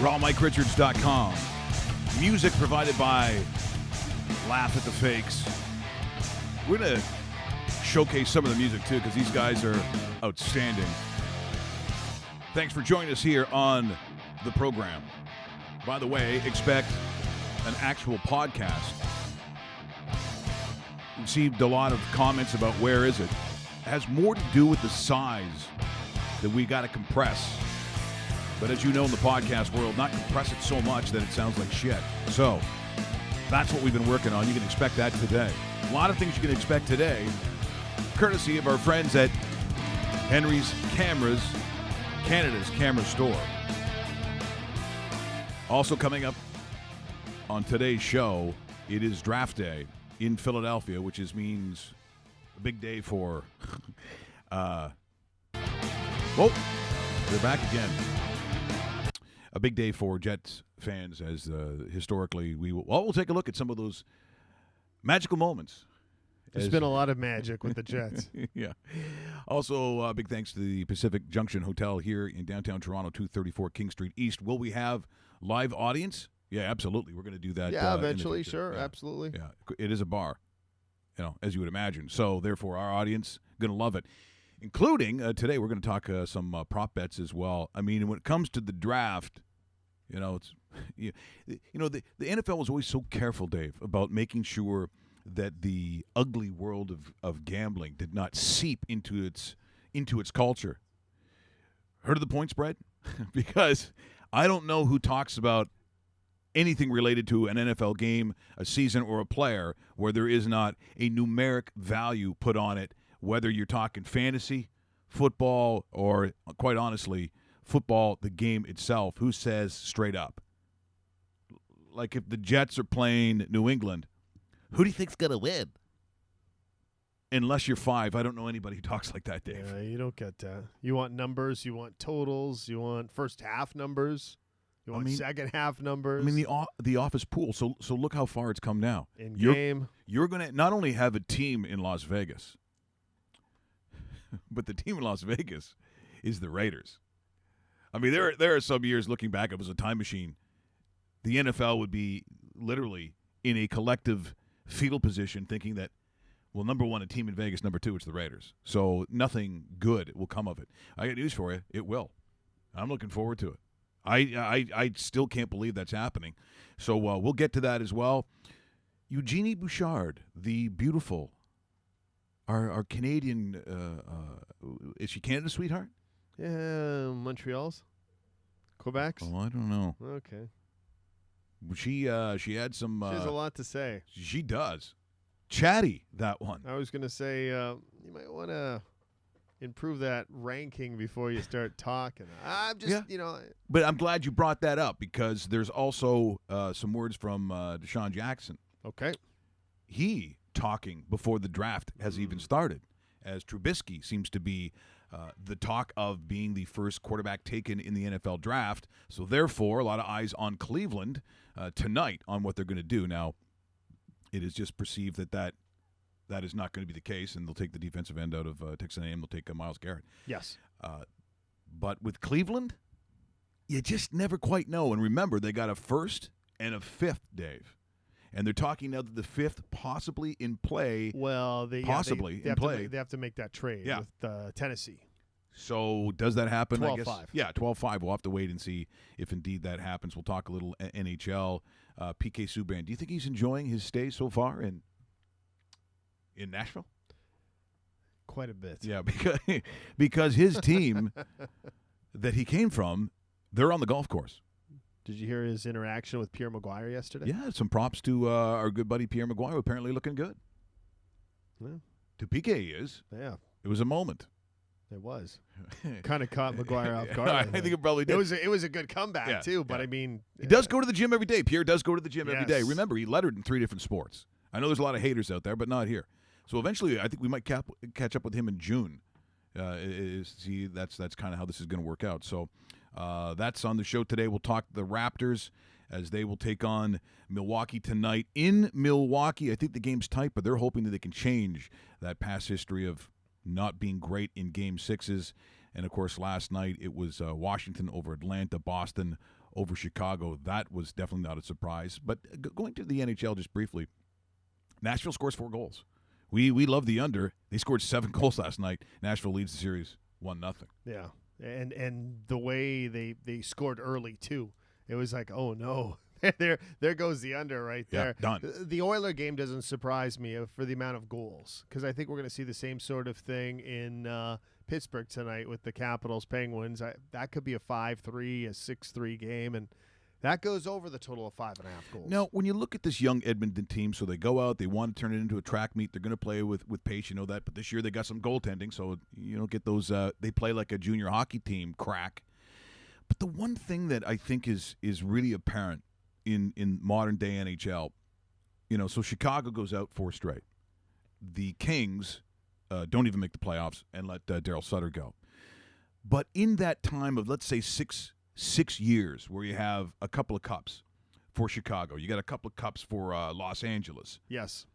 RawMikeRichards.com. Music provided by Laugh at the Fakes. We're going to showcase some of the music, too, because these guys are outstanding. Thanks for joining us here on the program. By the way, expect an actual podcast. Received a lot of comments about where is it. It has more to do with the size that we got to compress. But as you know in the podcast world, not compress it so much that it sounds like shit. So that's what we've been working on. You can expect that today. A lot of things you can expect today, courtesy of our friends at Henry's Cameras, Canada's camera store. Also coming up on today's show, it is draft day in Philadelphia, which means a big day for they're back again. A big day for Jets fans, as historically we'll take a look at some of those magical moments. There's been a lot of magic with the Jets. Yeah. Also, big thanks to the Pacific Junction Hotel here in downtown Toronto, 234 King Street East. Will we have live audience? Yeah, absolutely. We're going to do that. Yeah, eventually, sure, yeah. Absolutely. Yeah, it is a bar, as you would imagine. So, therefore, our audience going to love it. Including today, we're going to talk some prop bets as well. I mean, when it comes to the draft, it's the NFL was always so careful, Dave, about making sure that the ugly world of gambling did not seep into its culture. Heard of the point spread? Because I don't know who talks about anything related to an NFL game, a season, or a player where there is not a numeric value put on it, whether you're talking fantasy, football, or, quite honestly, football, the game itself. Who says straight up? Like if the Jets are playing New England, who do you think's going to win? Unless you're 5. I don't know anybody who talks like that, Dave. Yeah, you don't get that. You want numbers. You want totals. You want first half numbers. You want second half numbers. I mean, the office pool. So look how far it's come now. Game. You're going to not only have a team in Las Vegas, but the team in Las Vegas is the Raiders. I mean, there are some years looking back, it was a time machine. The NFL would be literally in a collective fetal position thinking that, well, number one, a team in Vegas, number two, it's the Raiders. So nothing good will come of it. I got news for you. It will. I'm looking forward to it. I still can't believe that's happening. So we'll get to that as well. Eugenie Bouchard, the beautiful, our Canadian, is she Canada's sweetheart? Yeah, Montreal's? Quebec's? Oh, I don't know. Okay. She had some. She has a lot to say. She does. Chatty, that one. I was going to say, you might want to improve that ranking before you start talking. I'm just, But I'm glad you brought that up because there's also some words from Deshaun Jackson. Okay. He talking before the draft has even started, as Trubisky seems to be the talk of being the first quarterback taken in the NFL draft. So, therefore, a lot of eyes on Cleveland tonight on what they're going to do. Now, it is just perceived that is not going to be the case, and they'll take the defensive end out of Texas A&M. They'll take Myles Garrett. Yes. But with Cleveland, you just never quite know. And remember, they got a first and a fifth, Dave. And they're talking now that the fifth possibly in play. Well, they have to make that trade with Tennessee. So does that happen? 12-5. I guess. Yeah, 12-5. We'll have to wait and see if indeed that happens. We'll talk a little NHL. PK Subban, do you think he's enjoying his stay so far in Nashville? Quite a bit. Yeah, because his team that he came from, they're on the golf course. Did you hear his interaction with Pierre Maguire yesterday? Yeah, some props to our good buddy Pierre Maguire, apparently looking good. Yeah. To PK, he is. Yeah. It was a moment. It was. Kind of caught Maguire off guard. I think it probably did. It was a good comeback, too, but I mean. He does go to the gym every day. Pierre does go to the gym every day. Remember, he lettered in 3 different sports. I know there's a lot of haters out there, but not here. So eventually, I think we might catch up with him in June. That's kind of how this is going to work out. So that's on the show today. We'll talk the Raptors as they will take on Milwaukee tonight in Milwaukee. I think the game's tight, but they're hoping that they can change that past history of not being great in Game 6s. And, of course, last night it was Washington over Atlanta, Boston over Chicago, that was definitely not a surprise. But going to the NHL just briefly, Nashville scores 4 goals. We love the under. They scored 7 goals last night. Nashville leads the series 1-0. Yeah, and the way they scored early too, it was like, oh no. There goes the under right there. Yeah, done. The Oiler game doesn't surprise me for the amount of goals, because I think we're going to see the same sort of thing in Pittsburgh tonight with the Capitals Penguins. That could be a 5-3, a 6-3 game, and that goes over the total of 5.5 goals. Now, when you look at this young Edmonton team, so they go out, they want to turn it into a track meet. They're going to play with pace, you know that. But this year they got some goaltending, so you don't get those. They play like a junior hockey team crack. But the one thing that I think is really apparent in modern day NHL, you know, so Chicago goes out 4 straight. The Kings don't even make the playoffs and let Daryl Sutter go. But in that time of, let's say, six years, where you have a couple of cups for Chicago, you got a couple of cups for Los Angeles. Yes.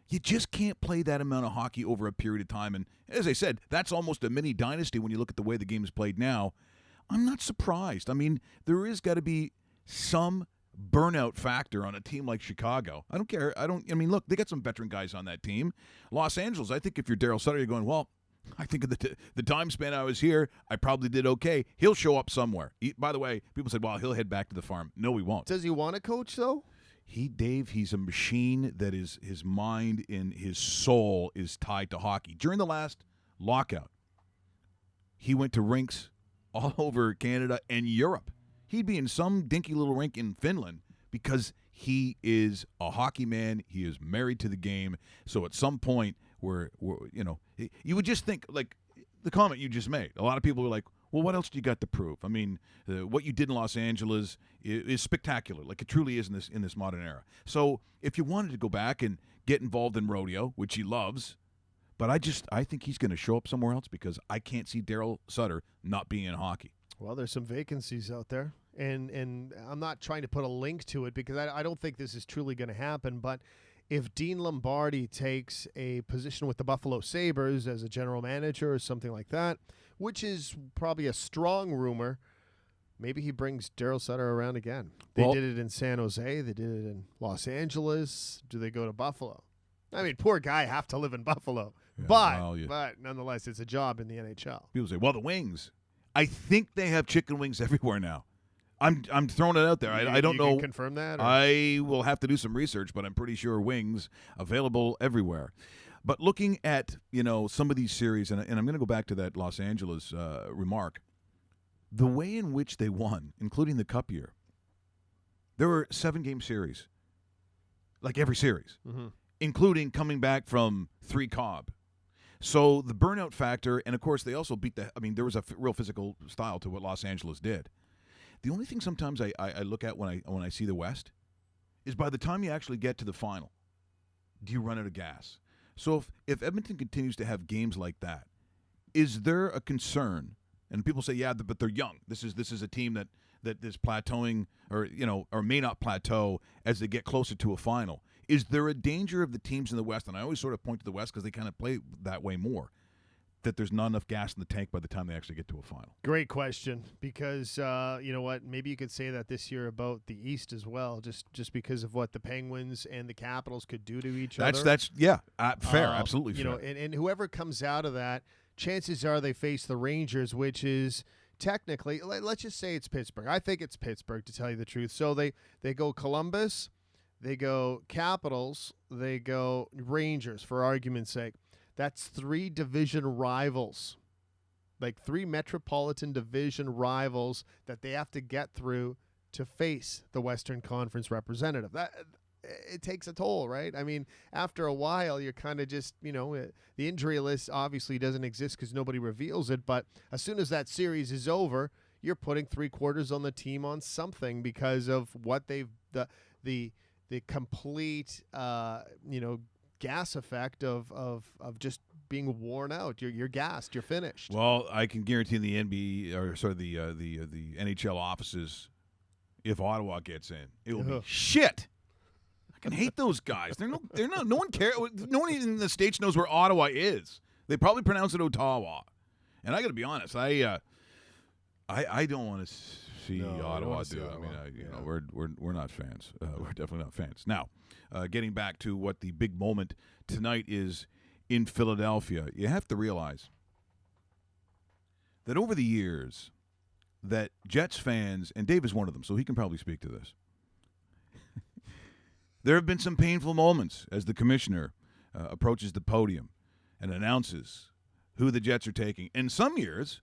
You just can't play that amount of hockey over a period of time. And as I said, that's almost a mini dynasty when you look at the way the game is played now. I'm not surprised. I mean, there is got to be some burnout factor on a team like Chicago. I don't care. I mean, look, they got some veteran guys on that team. Los Angeles, I think if you're Daryl Sutter, you're going, well, I think of the time span I was here, I probably did okay. He'll show up somewhere. By the way, people said, well, he'll head back to the farm. No, he won't. Does he want to coach, though? Dave, he's a machine that is, his mind and his soul is tied to hockey. During the last lockout, he went to rinks all over Canada and Europe. He'd be in some dinky little rink in Finland because he is a hockey man. He is married to the game. So at some point where you know, you would just think, like the comment you just made, a lot of people were like, well, what else do you got to prove? I mean, what you did in Los Angeles is spectacular, like it truly is in this modern era. So if you wanted to go back and get involved in rodeo, which he loves, but I think he's going to show up somewhere else because I can't see Daryl Sutter not being in hockey. Well, there's some vacancies out there, and I'm not trying to put a link to it because I don't think this is truly going to happen, but if Dean Lombardi takes a position with the Buffalo Sabres as a general manager or something like that, which is probably a strong rumor, maybe he brings Daryl Sutter around again. They did it in San Jose. They did it in Los Do they go to Buffalo? I mean, poor guy have to live in Buffalo. Yeah, but nonetheless, it's a job in the NHL. People say, well, the Wings. I think they have chicken wings everywhere now. I'm throwing it out there. I don't know. Can confirm that? Or? I will have to do some research, but I'm pretty sure wings available everywhere. But looking at, you know, some of these series, and I'm going to go back to that Los Angeles remark, the way in which they won, including the Cup year, there were 7-game series, like every series, including coming back from 3 Cobb. So the burnout factor, and of course they also beat there was a real physical style to what Los Angeles did. The only thing sometimes I look at when I see the West is by the time you actually get to the final, do you run out of gas? So if Edmonton continues to have games like that, is there a concern? And people say, yeah, but they're young. This is a team that is plateauing, or may not plateau as they get closer to a final. Is there a danger of the teams in the West, and I always sort of point to the West because they kind of play that way more, that there's not enough gas in the tank by the time they actually get to a final? Great question, because you know what? Maybe you could say that this year about the East as well, just because of what the Penguins and the Capitals could do to each other. That's fair, absolutely fair. You know, and whoever comes out of that, chances are they face the Rangers, which is technically, let's just say it's Pittsburgh. I think it's Pittsburgh, to tell you the truth. So they go Columbus, they go Capitals, they go Rangers, for argument's sake. That's 3 division rivals, like 3 Metropolitan Division rivals that they have to get through to face the Western Conference representative. It takes a toll, right? I mean, after a while, you're kind of just, the injury list obviously doesn't exist because nobody reveals it. But as soon as that series is over, you're putting 3/4 on the team on something because of what the complete, gas effect of just being worn out. You're gassed. You're finished. Well, I can guarantee in the NBA or the NHL offices, if Ottawa gets in, it will be shit. I can hate those guys. They're not. No one cares. No one in the States knows where Ottawa is. They probably pronounce it Ottawa. And I got to be honest. I don't want to see No, I don't Ottawa wanna see do. I Ottawa. mean, Yeah. we're not fans. We're definitely not fans. Now, getting back to what the big moment tonight is in Philadelphia, you have to realize that over the years, that Jets fans, and Dave is one of them, so he can probably speak to this. There have been some painful moments as the commissioner approaches the podium and announces who the Jets are taking. In some years,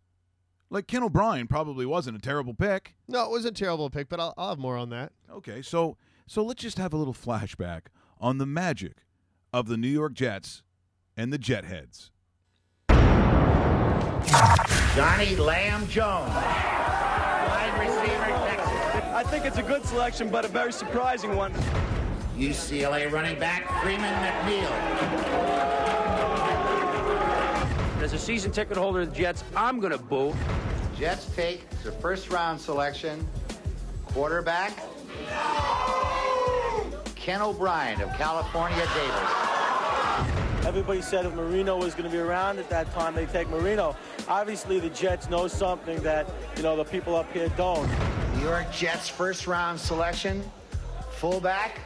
like Ken O'Brien probably wasn't a terrible pick. No, it wasn't a terrible pick, but I'll have more on that. Okay, so let's just have a little flashback on the magic of the New York Jets and the Jetheads. Johnny Lamb Jones, wide receiver, Texas. I think it's a good selection, but a very surprising one. UCLA running back Freeman McNeil. As a season ticket holder of the Jets, I'm going to boo. Jets take the first-round selection, quarterback Ken O'Brien of California, Davis. Everybody said if Marino was going to be around at that time, they'd take Marino. Obviously, the Jets know something that, the people up here don't. New York Jets first-round selection, fullback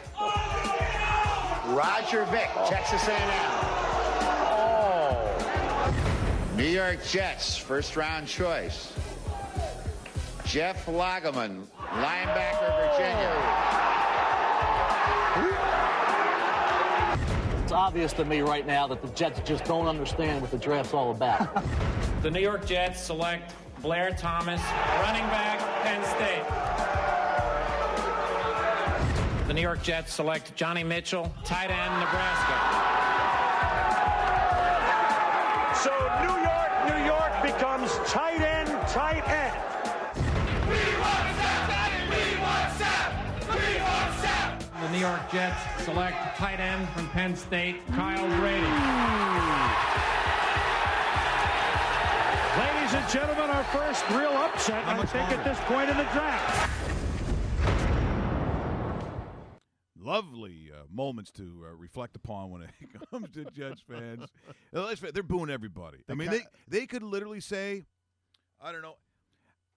Roger Vick, Texas A&M. New York Jets first-round choice, Jeff Lageman, linebacker, Virginia. It's obvious to me right now that the Jets just don't understand what the draft's all about. The New York Jets select Blair Thomas, running back, Penn State. The New York Jets select Johnny Mitchell, tight end, Nebraska. So New York becomes tight end. The New York Jets select tight end from Penn State, Kyle Brady. Ladies and gentlemen, our first real upset, I think, at this point in the draft. Lovely moments to reflect upon when it comes to Jets fans. They're booing everybody. I mean, they could literally say, I don't know,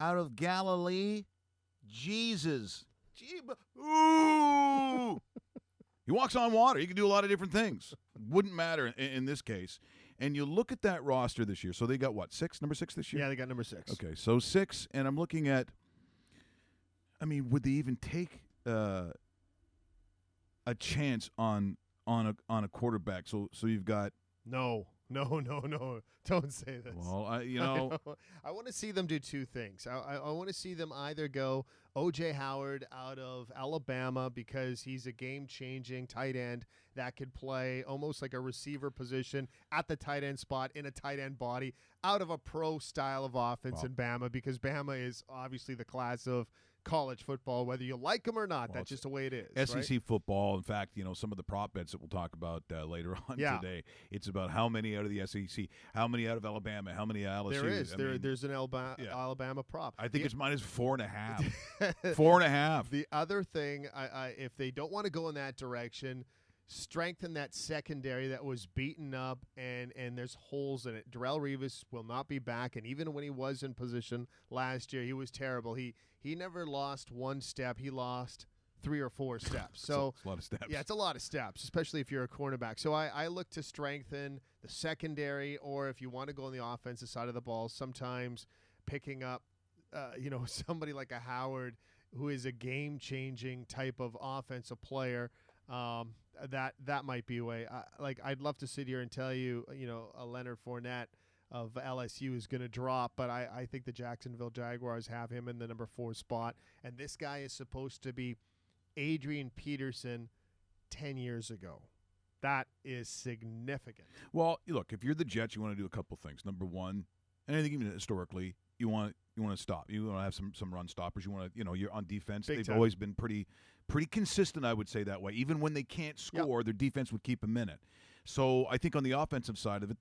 out of Galilee, Jesus. Ooh. He walks on water. He can do a lot of different things. Wouldn't matter in this case. And you look at that roster this year. So they got what, number 6 this year? Yeah, they got number 6. Okay, so 6, and I'm looking at, I mean, would they even take a chance on a quarterback? So you've got No. Don't say this. Well, I want to see them do two things. I want to see them either go O.J. Howard out of Alabama because he's a game-changing tight end that could play almost like a receiver position at the tight end spot in a tight end body out of a pro style of offense in Bama, because Bama is obviously the class of college football, whether you like them or not. That's just the way it is. SEC right? football. In fact, some of the prop bets that we'll talk about later on today, it's about how many out of the SEC, how many out of Alabama, how many out of LSU. There is. There's an Alabama prop. I think it's minus 4.5. 4.5. The other thing, if they don't want to go in that direction, strengthen that secondary that was beaten up and there's holes in it. Darrelle Revis will not be back, and even when he was in position last year, he was terrible. He never lost one step. He lost 3 or 4 steps. So it's a lot of steps. Yeah, it's a lot of steps, especially if you're a cornerback. So I look to strengthen the secondary, or if you want to go on the offensive side of the ball, sometimes picking up somebody like a Howard who is a game-changing type of offensive player. That might be a way. I'd love to sit here and tell you, a Leonard Fournette of LSU is going to drop, but I think the Jacksonville Jaguars have him in the number 4 spot, and this guy is supposed to be Adrian Peterson 10 years ago. That is significant. Well, look, if you're the Jets, you want to do a couple things. Number one, and I think even historically, you want to stop. You want to have some run stoppers. You want to, you're on defense. They've always been pretty consistent, I would say, that way. Even when they can't score, their defense would keep them in it. So I think on the offensive side of it,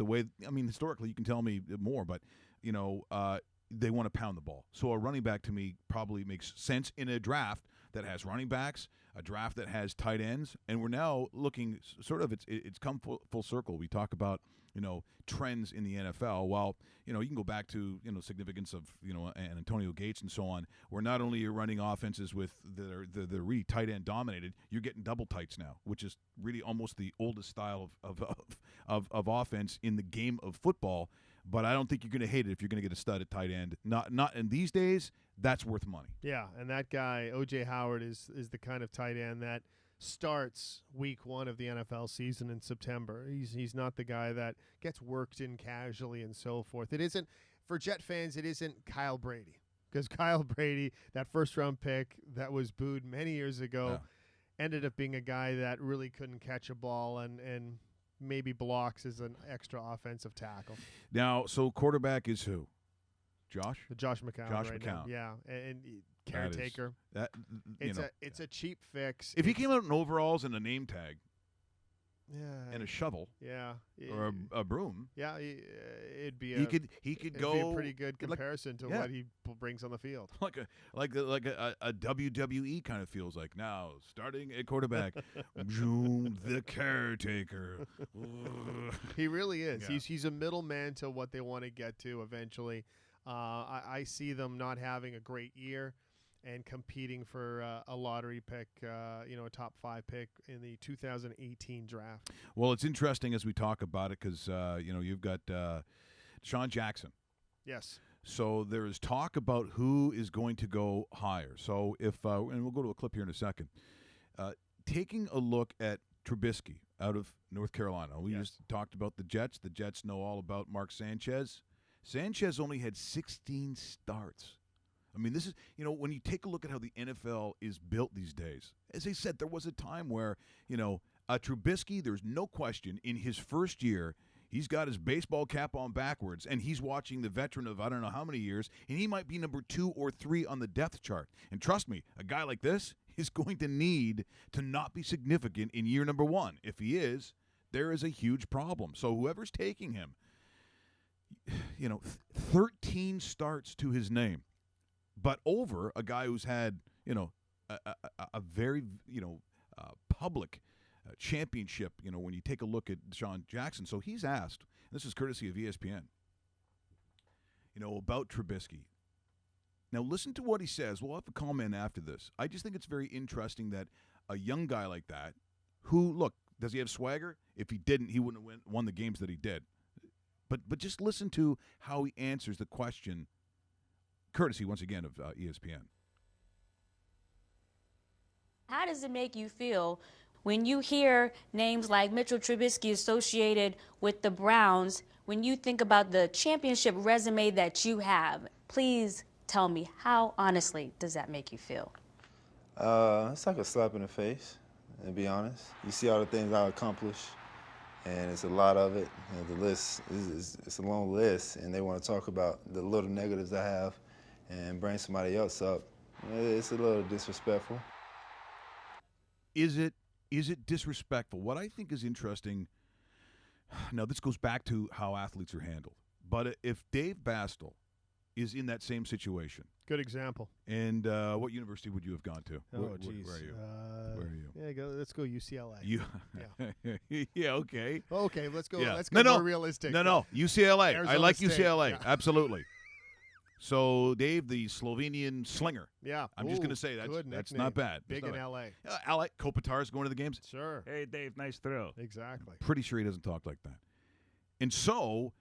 historically, you can tell me more, but, they want to pound the ball. So a running back, to me, probably makes sense in a draft that has running backs, a draft that has tight ends, and we're now looking sort of it's come full circle. We talk about trends in the NFL. Well, you can go back to significance of and Antonio Gates and so on, where not only you're running offenses with they're really tight end dominated, you're getting double tights now, which is really almost the oldest style of offense in the game of football. But I don't think you're going to hate it if you're going to get a stud at tight end. Not in these days. That's worth money. Yeah, and that guy O.J. Howard is the kind of tight end that starts week 1 of the NFL season in September. He's not the guy that gets worked in casually and so forth. It isn't, for Jet fans, it isn't Kyle Brady, because Kyle Brady, that first-round pick that was booed many years ago, ended up being a guy that really couldn't catch a ball and maybe blocks as an extra offensive tackle. Now, so quarterback is who? Josh McCown. Josh right McCown. Now. Yeah, and caretaker. It's a cheap fix. If he came out in overalls and a name tag, yeah, and a shovel, or a broom, it'd be he could go be a pretty good comparison to what he brings on the field. Like a WWE kind of feels like now starting at quarterback, the caretaker. He really is. Yeah. He's a middleman to what they want to get to eventually. I see them not having a great year and competing for a lottery pick, a top 5 pick in the 2018 draft. Well, it's interesting as we talk about it because, you've got Deshaun Jackson. Yes. So there is talk about who is going to go higher. So and we'll go to a clip here in a second, taking a look at Trubisky out of North Carolina. We just talked about the Jets. The Jets know all about Mark Sanchez. Sanchez only had 16 starts. I mean, this is, when you take a look at how the NFL is built these days, as I said, there was a time where, Trubisky, there's no question, in his first year, he's got his baseball cap on backwards, and he's watching the veteran of I don't know how many years, and he might be number 2 or 3 on the depth chart. And trust me, a guy like this is going to need to not be significant in year number 1. If he is, there is a huge problem. So whoever's taking him, 13 starts to his name, but over a guy who's had, a very, public championship, when you take a look at Deshaun Jackson. So he's asked, and this is courtesy of ESPN, about Trubisky. Now listen to what he says. We'll have a comment after this. I just think it's very interesting that a young guy like that, who, look, does he have swagger? If he didn't, he wouldn't have won the games that he did. But just listen to how he answers the question, courtesy, once again, of ESPN. How does it make you feel when you hear names like Mitchell Trubisky associated with the Browns, when you think about the championship resume that you have? Please tell me, how honestly does that make you feel? It's like a slap in the face, to be honest. You see all the things I accomplished, and it's a lot of it. The list it's a long list, and they want to talk about the little negatives I have and bring somebody else up. It's a little disrespectful. Is it disrespectful? What I think is interesting, now this goes back to how athletes are handled, but if Dave Bastel is in that same situation. Good example. And what university would you have gone to? Oh, geez. Where are you? Where are you? Yeah, let's go UCLA. Yeah, okay. Okay, let's go. Yeah. Let's go more realistic. No, UCLA. Arizona I like State. UCLA. Yeah. Absolutely. So, Dave, the Slovenian slinger. Yeah. I'm just going to say that's not bad. Big in L.A. Alec Kopitar's going to the games? Sure. Hey, Dave, nice throw. Exactly. Pretty sure he doesn't talk like that. And so,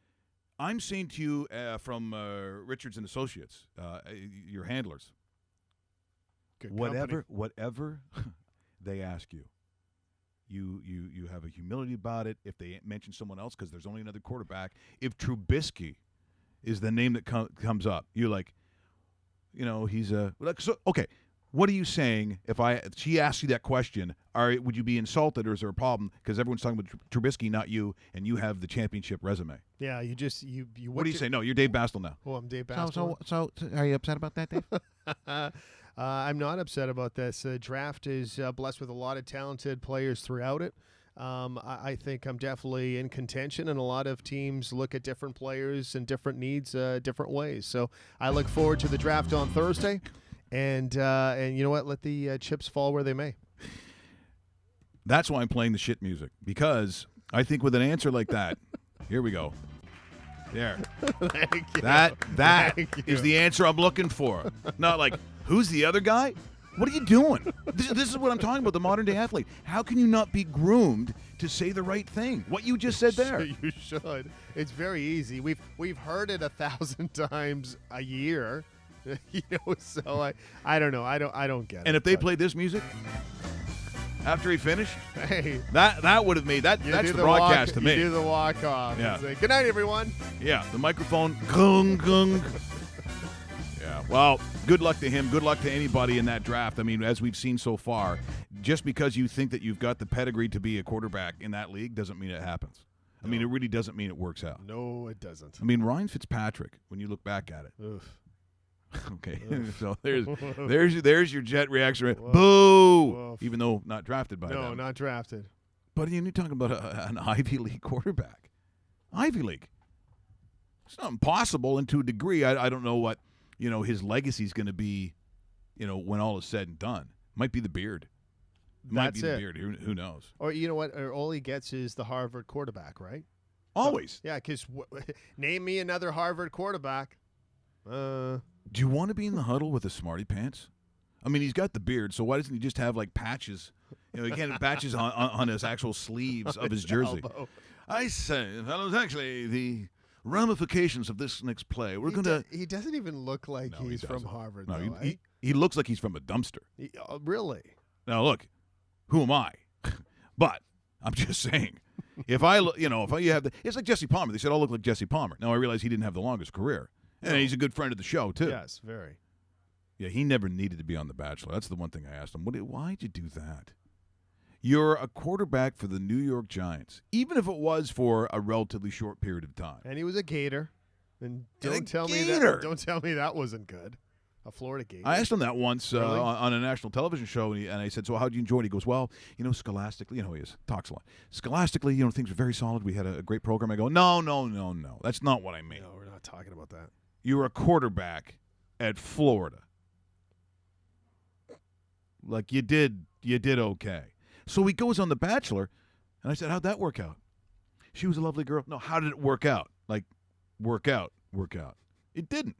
I'm saying to you from Richards and Associates, your handlers, Good whatever they ask you, you have a humility about it. If they mention someone else, because there's only another quarterback. If Trubisky is the name that comes up, you're like, he's a so okay. What are you saying if she asks you that question? Would you be insulted, or is there a problem because everyone's talking about Trubisky, not you, and you have the championship resume? Yeah, you What do you say? No, you're Dave Bastel now. Oh, I'm Dave Bastel. So are you upset about that, Dave? I'm not upset about this. Draft is blessed with a lot of talented players throughout it. I think I'm definitely in contention, and a lot of teams look at different players and different needs different ways. So I look forward to the draft on Thursday. And you know what? Let the chips fall where they may. That's why I'm playing the shit music, because I think with an answer like that, here we go. There. Thank you. That Thank you. is the answer I'm looking for. Not like, who's the other guy? What are you doing? This is what I'm talking about, the modern day athlete. How can you not be groomed to say the right thing? What you just said there. You should. It's very easy. We've heard it 1,000 times a year. So I don't know. I don't get it. And if they played this music after he finished, hey, that would have made that's the broadcast to me. You do the walk off. Yeah. Say, good night, everyone. Yeah, the microphone, gung, gung. Yeah, well, good luck to him. Good luck to anybody in that draft. I mean, as we've seen so far, just because you think that you've got the pedigree to be a quarterback in that league doesn't mean it happens. I mean, it really doesn't mean it works out. No, it doesn't. I mean, Ryan Fitzpatrick, when you look back at it. Oof. Okay, so there's your Jet reaction. Woof. Boo! Woof. Even though not drafted by them. No, not drafted. But you're talking about an Ivy League quarterback. Ivy League. It's not impossible, and to a degree, I don't know what his legacy is going to be. When all is said and done, might be the beard. Might be the beard. Who knows? Or you know what? Or all he gets is the Harvard quarterback, right? Always. Yeah, because name me another Harvard quarterback. Do you want to be in the huddle with a smarty pants? I mean, he's got the beard, so why doesn't he just have like patches? He can't have patches on his actual sleeves of his jersey. Elbow. I say, fellows, actually, the ramifications of this next play, we're going to... He doesn't even look like he's from Harvard, no, though. he looks like he's from a dumpster. Really? Now, look, who am I? But I'm just saying, if I have it's like Jesse Palmer. They said, I look like Jesse Palmer. Now, I realize he didn't have the longest career. And he's a good friend of the show, too. Yes, very. Yeah, he never needed to be on The Bachelor. That's the one thing I asked him. Why'd you do that? You're a quarterback for the New York Giants, even if it was for a relatively short period of time. And he was a Gator. And don't tell me that wasn't good. A Florida Gator. I asked him that once Really? on a national television show, and I said, so how'd you enjoy it? He goes, well, scholastically, he talks a lot. Scholastically, things were very solid. We had a great program. I go, no. That's not what I mean. No, we're not talking about that. You were a quarterback at Florida. Like, you did okay. So he goes on The Bachelor, and I said, how'd that work out? She was a lovely girl. No, how did it work out? Like, work out. It didn't.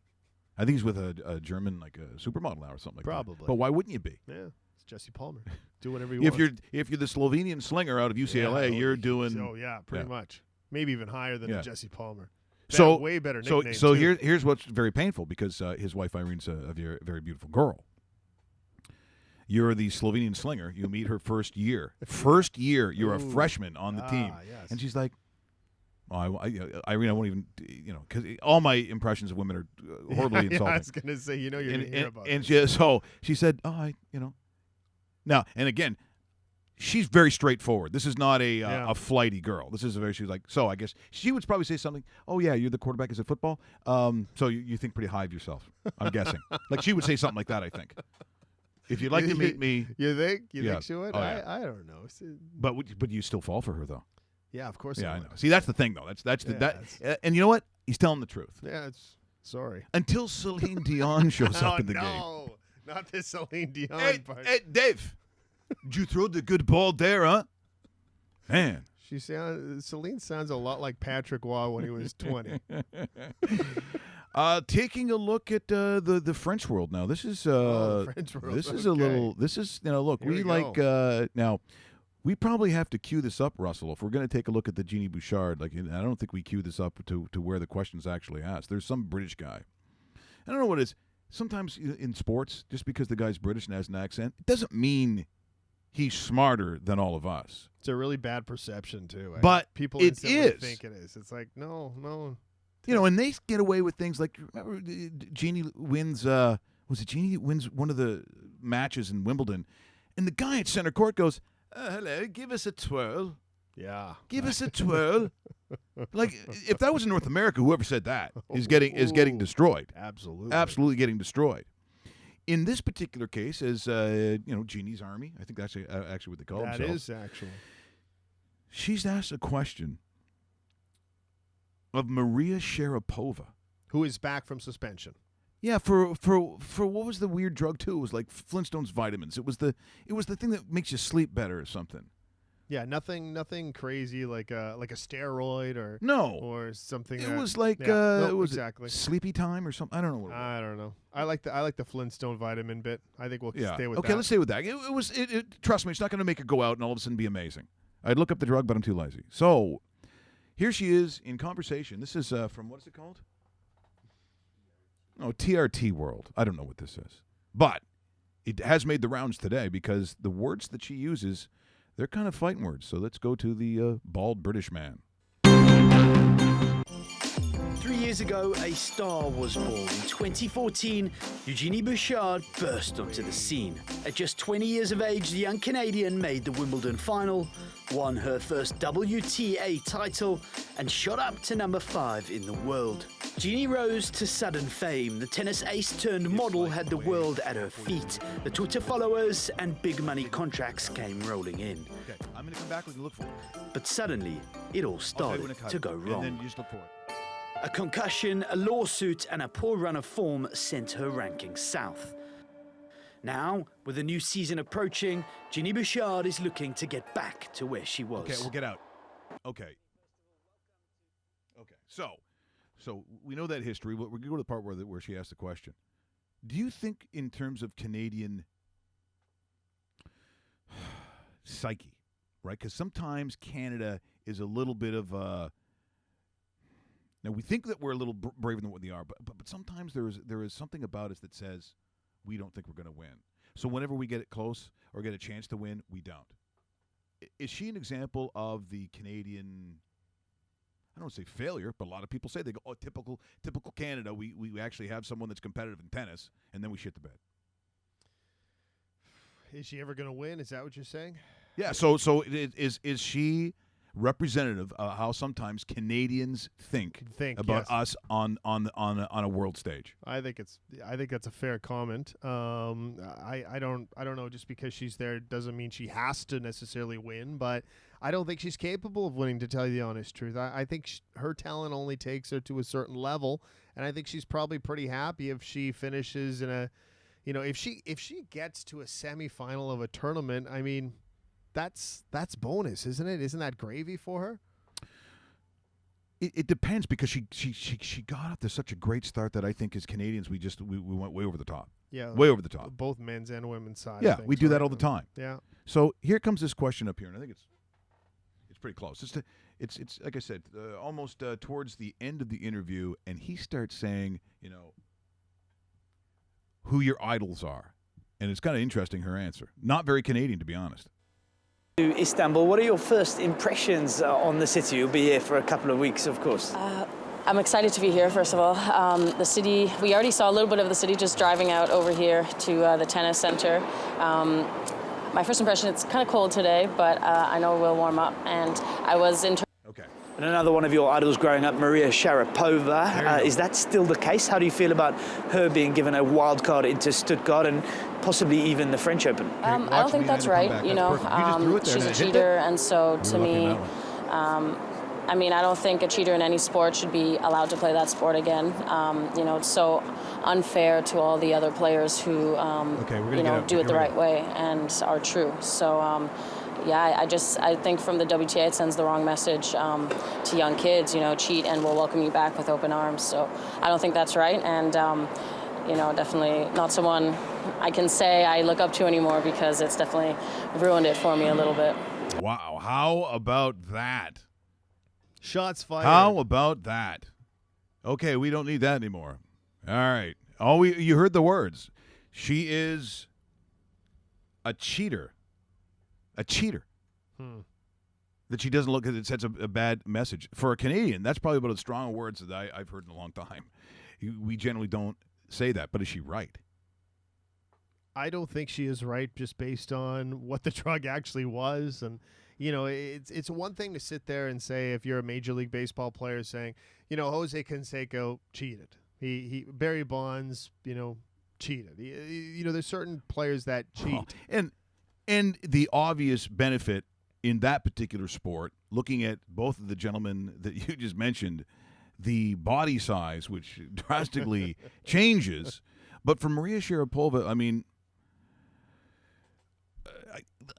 I think he's with a German, like a supermodel now or something like that. Probably. But why wouldn't you be? Yeah, it's Jesse Palmer. Do whatever you want. If you're the Slovenian slinger out of UCLA, you're doing... Oh, yeah, pretty much. Maybe even higher than Jesse Palmer. Way better nickname, So too. here's what's very painful, because his wife Irene's a very, very beautiful girl. You're the Slovenian slinger. You meet her first year. You're a freshman on the team. Yes. And she's like, Irene, I won't even, because all my impressions of women are horribly insulting. I was going to say, you're going to hear about it. And she said, Now, and again, she's very straightforward. This is not a flighty girl. This is she was like, so I guess she would probably say something, oh, yeah, you're the quarterback as a football. So you think pretty high of yourself, I'm guessing. Like, she would say something like that, I think. If you'd like to meet me. You think? You think she would? Oh, yeah. I don't know. But you still fall for her, though. Yeah, of course. Yeah, I know. See, that's the thing, though. And you know what? He's telling the truth. Yeah, sorry. Until Celine Dion shows up in the game. No, not this Celine Dion part. Hey, Dave, did you throw the good ball there, huh? Man. Celine sounds a lot like Patrick Waugh when he was 20. Taking a look at the French world now. This is French world. This is a little. This is look. Here we go. Now. We probably have to cue this up, Russell, if we're going to take a look at the Jeannie Bouchard. Like, I don't think we cue this up to where the question's actually asked. There's some British guy. I don't know what it is. Sometimes in sports, just because the guy's British and has an accent, it doesn't mean he's smarter than all of us. It's a really bad perception, too. But people it instantly is. think it is. It's like, no. And they get away with things like, remember, Jeannie wins, Jeannie wins one of the matches in Wimbledon, and the guy at center court goes, hello, give us a twirl. Yeah. Give us a twirl. Like, if that was in North America, whoever said that is getting destroyed. Absolutely. Absolutely getting destroyed. In this particular case, as Jeannie's Army, I think that's actually what they call themselves. That is actually. She's asked a question of Maria Sharapova, who is back from suspension. Yeah, for what was the weird drug too? It was like Flintstones vitamins. It was the thing that makes you sleep better or something. Yeah, nothing crazy like a steroid or something. It that, was like no, it was exactly sleepy time or something. I don't know what it was. I don't know. I like the Flintstone vitamin bit. I think we'll stay with that. Okay, let's stay with that. Trust me, it's not going to make it go out and all of a sudden be amazing. I'd look up the drug, but I'm too lazy. So here she is in conversation. This is from, what is it called? Oh, TRT World. I don't know what this is. But it has made the rounds today because the words that she uses, they're kind of fighting words. So let's go to the bald British man. 3 years ago, a star was born. In 2014, Eugenie Bouchard burst onto the scene. At just 20 years of age, the young Canadian made the Wimbledon final, won her first WTA title, and shot up to number 5 in the world. Jeannie rose to sudden fame. The tennis ace-turned-model had the world at her feet. The Twitter followers and big-money contracts came rolling in. Okay, I'm going to come back when you look for it. But suddenly, it all started to go wrong. And then you just look for it. A concussion, a lawsuit, and a poor run of form sent her ranking south. Now, with the new season approaching, Jeannie Bouchard is looking to get back to where she was. Okay, we'll get out. Okay. So we know that history. We're going to go to the part where she asked the question. Do you think in terms of Canadian psyche, right? Because sometimes Canada is a little bit of a... Now, we think that we're a little braver than what we are, but sometimes there is something about us that says we don't think we're going to win. So whenever we get it close or get a chance to win, we don't. Is she an example of the Canadian, I don't want to say failure, but a lot of people say, they go, oh, typical Canada, we actually have someone that's competitive in tennis, and then we shit the bed. Is she ever going to win? Is that what you're saying? Yeah, so is she representative of how sometimes Canadians think about us on a world stage? I think that's a fair comment. I don't know. Just because she's there doesn't mean she has to necessarily win, but I don't think she's capable of winning, to tell you the honest truth. I think her talent only takes her to a certain level, and I think she's probably pretty happy if she finishes in a, if she gets to a semifinal of a tournament. I mean, that's bonus, isn't it? Isn't that gravy for her? It depends, because she got off to such a great start that I think as Canadians we went way over the top. Yeah, way over the top. Both men's and women's side. Yeah, we do that all the time. Yeah. So here comes this question up here, and I think it's pretty close. It's like I said, almost towards the end of the interview, and he starts saying, who your idols are, and it's kind of interesting, her answer. Not very Canadian, to be honest. To Istanbul, what are your first impressions on the city? You'll be here for a couple of weeks, of course. I'm excited to be here, first of all. The city, we already saw a little bit of the city just driving out over here to the tennis center. My first impression, it's kind of cold today, but I know we'll warm up. And I was in... Okay. And another one of your idols growing up, Maria Sharapova. Is that still the case? How do you feel about her being given a wild card into Stuttgart and possibly even the French Open? I don't think that's right. She's a cheater, and so to me, I mean, I don't think a cheater in any sport should be allowed to play that sport again. It's so unfair to all the other players who, do it the right way and are true. So, I think from the WTA it sends the wrong message to young kids. Cheat and we'll welcome you back with open arms. So I don't think that's right, and definitely not someone I can say I look up to anymore, because it's definitely ruined it for me a little bit. Wow, how about that? Shots fired. How about that? Okay, we don't need that anymore. All right. You heard the words. She is a cheater. A cheater. That she doesn't look at it sends a bad message. For a Canadian, that's probably about as strong words that I've heard in a long time. We generally don't say that, but is she right? I don't think she is right, just based on what the drug actually was. And it's one thing to sit there and say, if you're a Major League Baseball player, saying, Jose Canseco cheated. He Barry Bonds, cheated. There's certain players that cheat. And the obvious benefit in that particular sport, looking at both of the gentlemen that you just mentioned, the body size, which drastically changes. But for Maria Sharapova, I mean,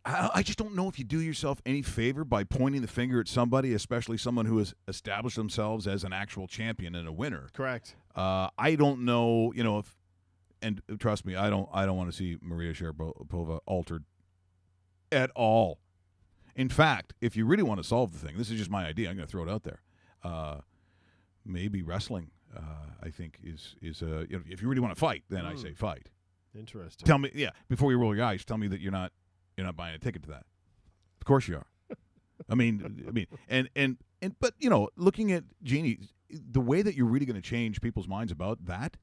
I just don't know if you do yourself any favor by pointing the finger at somebody, especially someone who has established themselves as an actual champion and a winner. Correct. I don't know, if, and trust me, I don't want to see Maria Sharapova altered at all. In fact, if you really want to solve the thing, this is just my idea. I'm going to throw it out there. Maybe wrestling, I think, is if you really want to fight, then I say fight. Interesting. Tell me, before you roll your eyes, tell me that you're not buying a ticket to that. Of course you are. I mean, but looking at Jeannie, the way that you're really going to change people's minds about that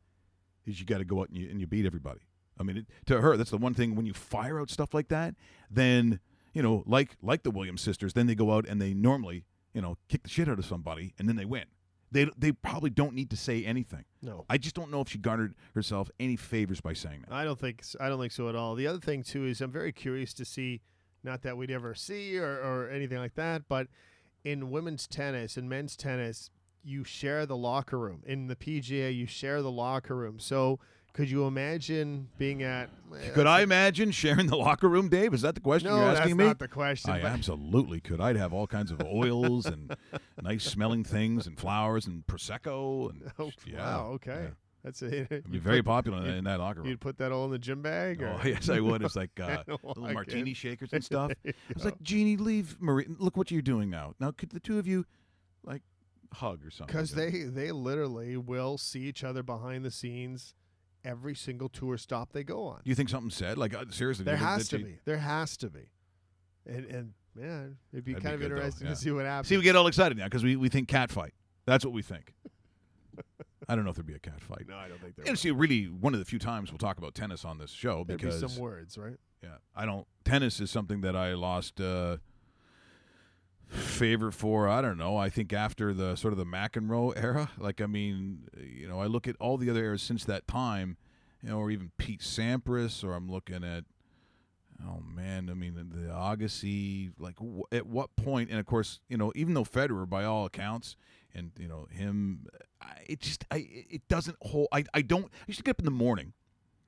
is you got to go out and you beat everybody. I mean, to her, that's the one thing. When you fire out stuff like that, then like the Williams sisters, then they go out and they normally kick the shit out of somebody and then they win. They probably don't need to say anything. No. I just don't know if she garnered herself any favors by saying that. I don't think so at all. The other thing, too, is I'm very curious to see, not that we'd ever see or anything like that, but in women's tennis and men's tennis, you share the locker room. In the PGA, you share the locker room. So could you imagine being at... Could I imagine sharing the locker room, Dave? Is that the question you're asking me? No, that's not the question. I absolutely could. I'd have all kinds of oils and nice-smelling things and flowers and Prosecco. And, wow, okay. Yeah. That's it. It'd be very popular in that locker room. You'd put that all in the gym bag? Or? Oh, yes, I would. It's like little martini shakers and stuff. I was like, Jeannie, leave Marie. Look what you're doing now. Now, could the two of you, hug or something? Because they literally will see each other behind the scenes every single tour stop they go on. Do you think something said? Seriously? There has to be. There has to be. And it'd be kind of interesting to see what happens. See, we get all excited now because we think cat fight. That's what we think. I don't know if there'd be a cat fight. No, I don't think there would. See, really, one of the few times we'll talk about tennis on this show because there'd be some words, right? Yeah, Tennis is something that I lost favor for. I don't know. I think after the sort of the McEnroe era, I look at all the other eras since that time, or even Pete Sampras, or I'm looking at, the Agassi. At what point? And of course, even though Federer, by all accounts, and him, it doesn't hold. I used to get up in the morning.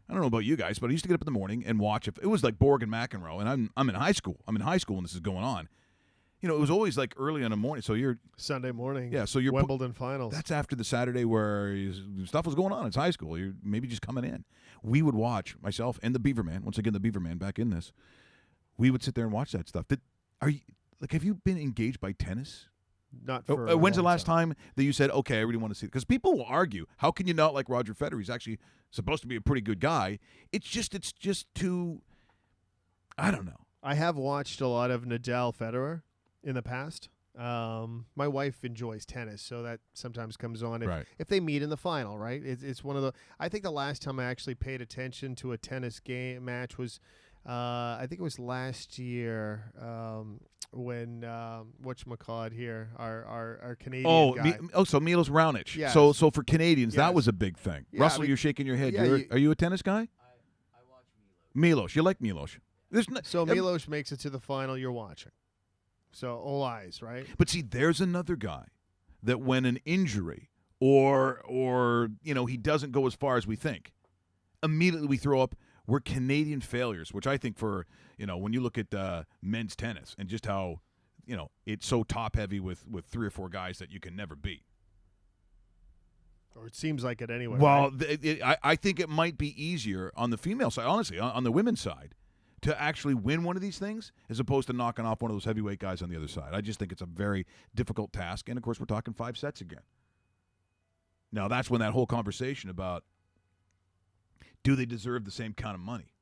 I don't know about you guys, but I used to get up in the morning and watch. If it was like Borg and McEnroe, and I'm in high school. I'm in high school when this is going on. It was always early in the morning. So you're Sunday morning. Yeah, so you're Wimbledon finals. That's after the Saturday where stuff was going on. It's high school. You're maybe just coming in. We would watch, myself and the Beaverman. Once again, the Beaverman back in this. We would sit there and watch that stuff. Have you been engaged by tennis? Not for. When's the last time that you said, "Okay, I really want to see it"? Because people will argue, how can you not like Roger Federer? He's actually supposed to be a pretty good guy. It's just too. I don't know. I have watched a lot of Nadal Federer in the past. My wife enjoys tennis, so that sometimes comes on if they meet in the final, right? It's one of the. I think the last time I actually paid attention to a tennis game match was, I think it was last year when whatchamacallit here, our Canadian guy. So Milos Raonic. Yes. So for Canadians, Yes. that was a big thing. Yeah, Russell, you're shaking your head. Yeah, Are you a tennis guy? I watch Milos. You like Milos. Milos makes it to the final. You're watching. So all eyes, right? But see, there's another guy that when an injury or he doesn't go as far as we think, immediately we throw up, we're Canadian failures, which I think for, when you look at men's tennis and just how, it's so top heavy with 3 or 4 guys that you can never beat. Or it seems like it anyway. Well, right? I think it might be easier on the female side, honestly, on the women's side, to actually win one of these things as opposed to knocking off one of those heavyweight guys on the other side. I just think it's a very difficult task. And, of course, we're talking 5 sets again. Now, that's when that whole conversation about do they deserve the same kind of money?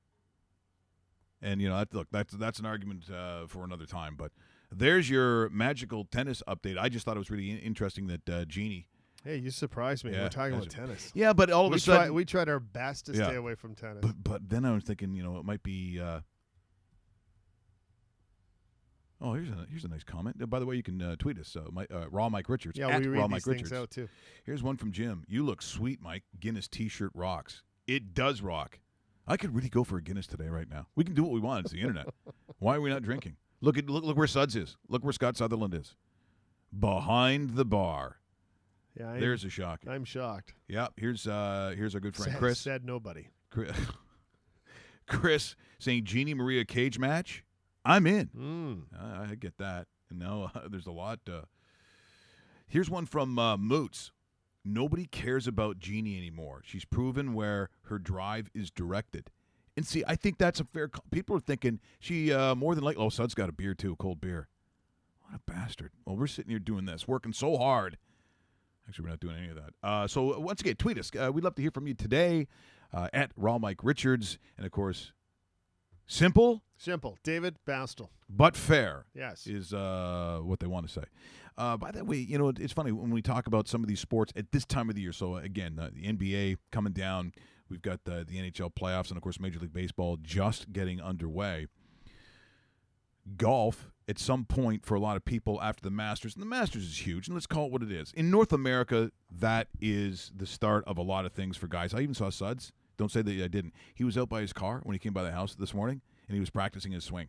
And, that's an argument for another time. But there's your magical tennis update. I just thought it was really interesting that Jeannie. Hey, you surprised me. Yeah, we're talking about tennis. Yeah, but all of a sudden. We tried our best to stay away from tennis. But then I was thinking, it might be. Here's a nice comment. By the way, you can tweet us, Raw Mike Richards. Yeah, at we read Raw these Mike things Richards. out too. Here's one from Jim. You look sweet, Mike. Guinness T-shirt rocks. It does rock. I could really go for a Guinness today, right now. We can do what we want. It's the internet. Why are we not drinking? Look where Suds is. Look where Scott Sutherland is. Behind the bar. Yeah, There's a shock. I'm shocked. Yeah, here's our good friend Chris. Said nobody. Chris saying Jeannie Maria cage match. I'm in. I get that. And now there's a lot. Here's one from Moots. Nobody cares about Jeannie anymore. She's proven where her drive is directed. And see, I think that's a fair. People are thinking she more than likely. Oh, Sud's got a beer too, cold beer. What a bastard. Well, we're sitting here doing this, working so hard. Actually, we're not doing any of that. So once again, tweet us. We'd love to hear from you today at Raw Mike Richards. And, of course, simple. David Bastel. But fair. Yes. Is what they want to say. By the way, it's funny when we talk about some of these sports at this time of the year. So, again, the NBA coming down. We've got the NHL playoffs and, of course, Major League Baseball just getting underway. Golf, at some point for a lot of people after the Masters, and the Masters is huge, and let's call it what it is. In North America, that is the start of a lot of things for guys. I even saw Suds. Don't say that I didn't. He was out by his car when he came by the house this morning, and he was practicing his swing.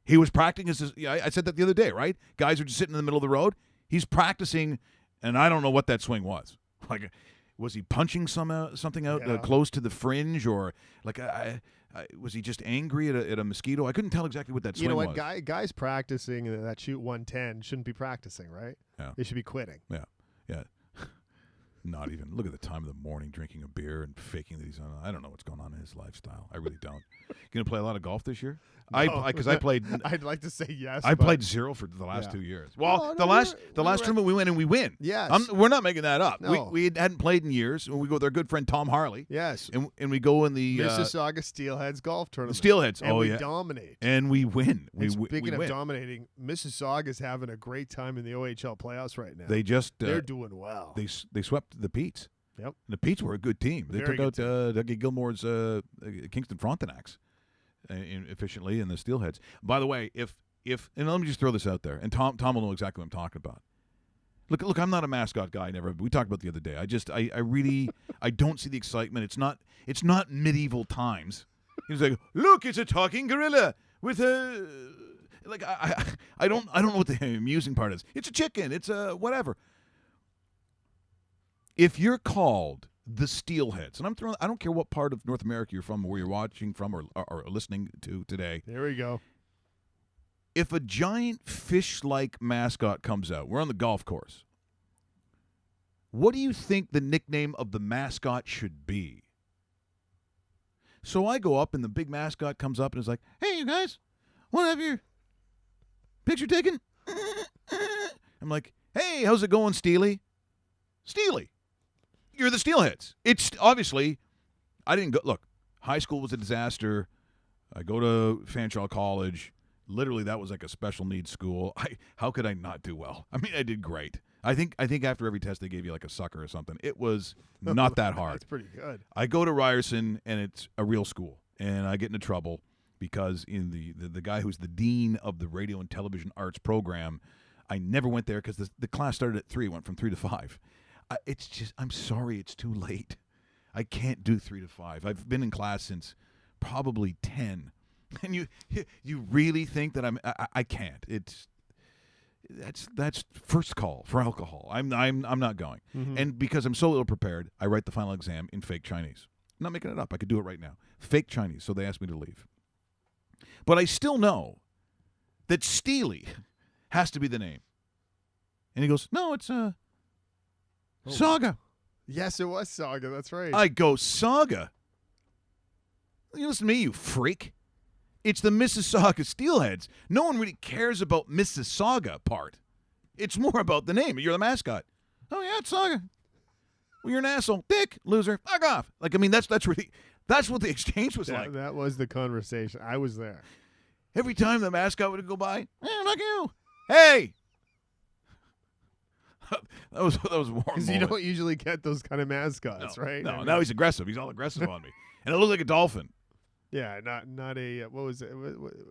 He was practicing his I said that the other day, right? Guys are just sitting in the middle of the road. He's practicing, and I don't know what that swing was. Like, was he punching something out close to the fringe, or like was he just angry at a mosquito? I couldn't tell exactly what that swing was. You know what? Guys practicing that shoot 110 shouldn't be practicing, right? Yeah. They should be quitting. Yeah. Not even. Look at the time of the morning, drinking a beer and faking that he's on. I don't know what's going on in his lifestyle. I really don't. Going to play a lot of golf this year? No. Because I played. I'd like to say yes. I played 0 for the last 2 years. Well, the last tournament we went and we win. Yes. We're not making that up. No. We hadn't played in years. We go with our good friend Tom Harley. Yes. And we go in the Mississauga Steelheads golf tournament. The Steelheads. And we dominate. And we win. Speaking of dominating, Mississauga's having a great time in the OHL playoffs right now. They're doing well. They swept the Petes. Yep. And the Petes were a good team. They Very took out Dougie Gilmore's Kingston Frontenacs efficiently in the Steelheads. By the way, if and let me just throw this out there, and Tom will know exactly what I'm talking about. Look, I'm not a mascot guy. We talked about it the other day. I really I don't see the excitement. It's not medieval times. He's like, look, it's a talking gorilla with a like I don't know what the amusing part is. It's a chicken. It's a whatever. If you're called the Steelheads, and I don't care what part of North America you're from, or where you're watching from, or listening to today. There we go. If a giant fish-like mascot comes out, we're on the golf course. What do you think the nickname of the mascot should be? So I go up, and the big mascot comes up and is like, "Hey, you guys, want to have your picture taken?" I'm like, "Hey, how's it going, Steely?" Steely. You're the Steelheads. It's obviously, I didn't go. Look, high school was a disaster. I go to Fanshawe College. Literally, that was like a special needs school. How could I not do well? I mean, I did great. I think after every test they gave you like a sucker or something. It was not that hard. That's pretty good. I go to Ryerson, and it's a real school, and I get into trouble because in the guy who's the dean of the radio and television arts program, I never went there because the class started at 3, went from 3 to 5. It's just, I'm sorry, it's too late. I can't do 3 to 5. I've been in class since probably 10, and you really think that I can't. That's first call for alcohol. I'm not going, and because I'm so ill prepared, I write the final exam in fake Chinese. I'm not making it up. I could do it right now. Fake Chinese. So they asked me to leave, but I still know that Steely has to be the name, and he goes, "No, it's Saga." Yes, it was Saga. That's right. I go, Saga? You listen to me, you freak. It's the Mississauga Steelheads. No one really cares about Mississauga part. It's more about the name. You're the mascot. Oh, yeah, it's Saga. Well, you're an asshole. Dick, loser, fuck off. Like, I mean, that's what the exchange was like. That was the conversation. I was there. Every time the mascot would go by, fuck you. Hey! that was warm. Because you don't usually get those kind of mascots, right? No, now he's aggressive. He's all aggressive on me, and it looked like a dolphin. Yeah, not a what was it?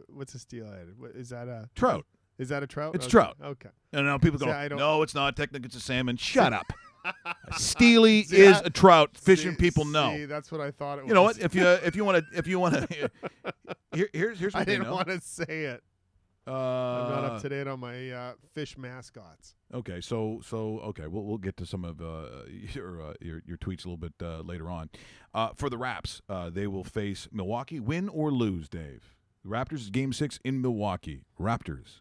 What's a steelhead? Is that a trout? Is that a trout? It's trout. Okay. And now people go, no, it's not. Technically, it's a salmon. Shut up. Steely is a trout. Fishing people know. See, that's what I thought it was. You know what? If you want to, here's what I they didn't know. want to say it. I'm not up to date on my fish mascots. Okay, okay, we'll get to some of your tweets a little bit later on. For the Raps, they will face Milwaukee. Win or lose, Dave. The Raptors Game 6 in Milwaukee. Raptors.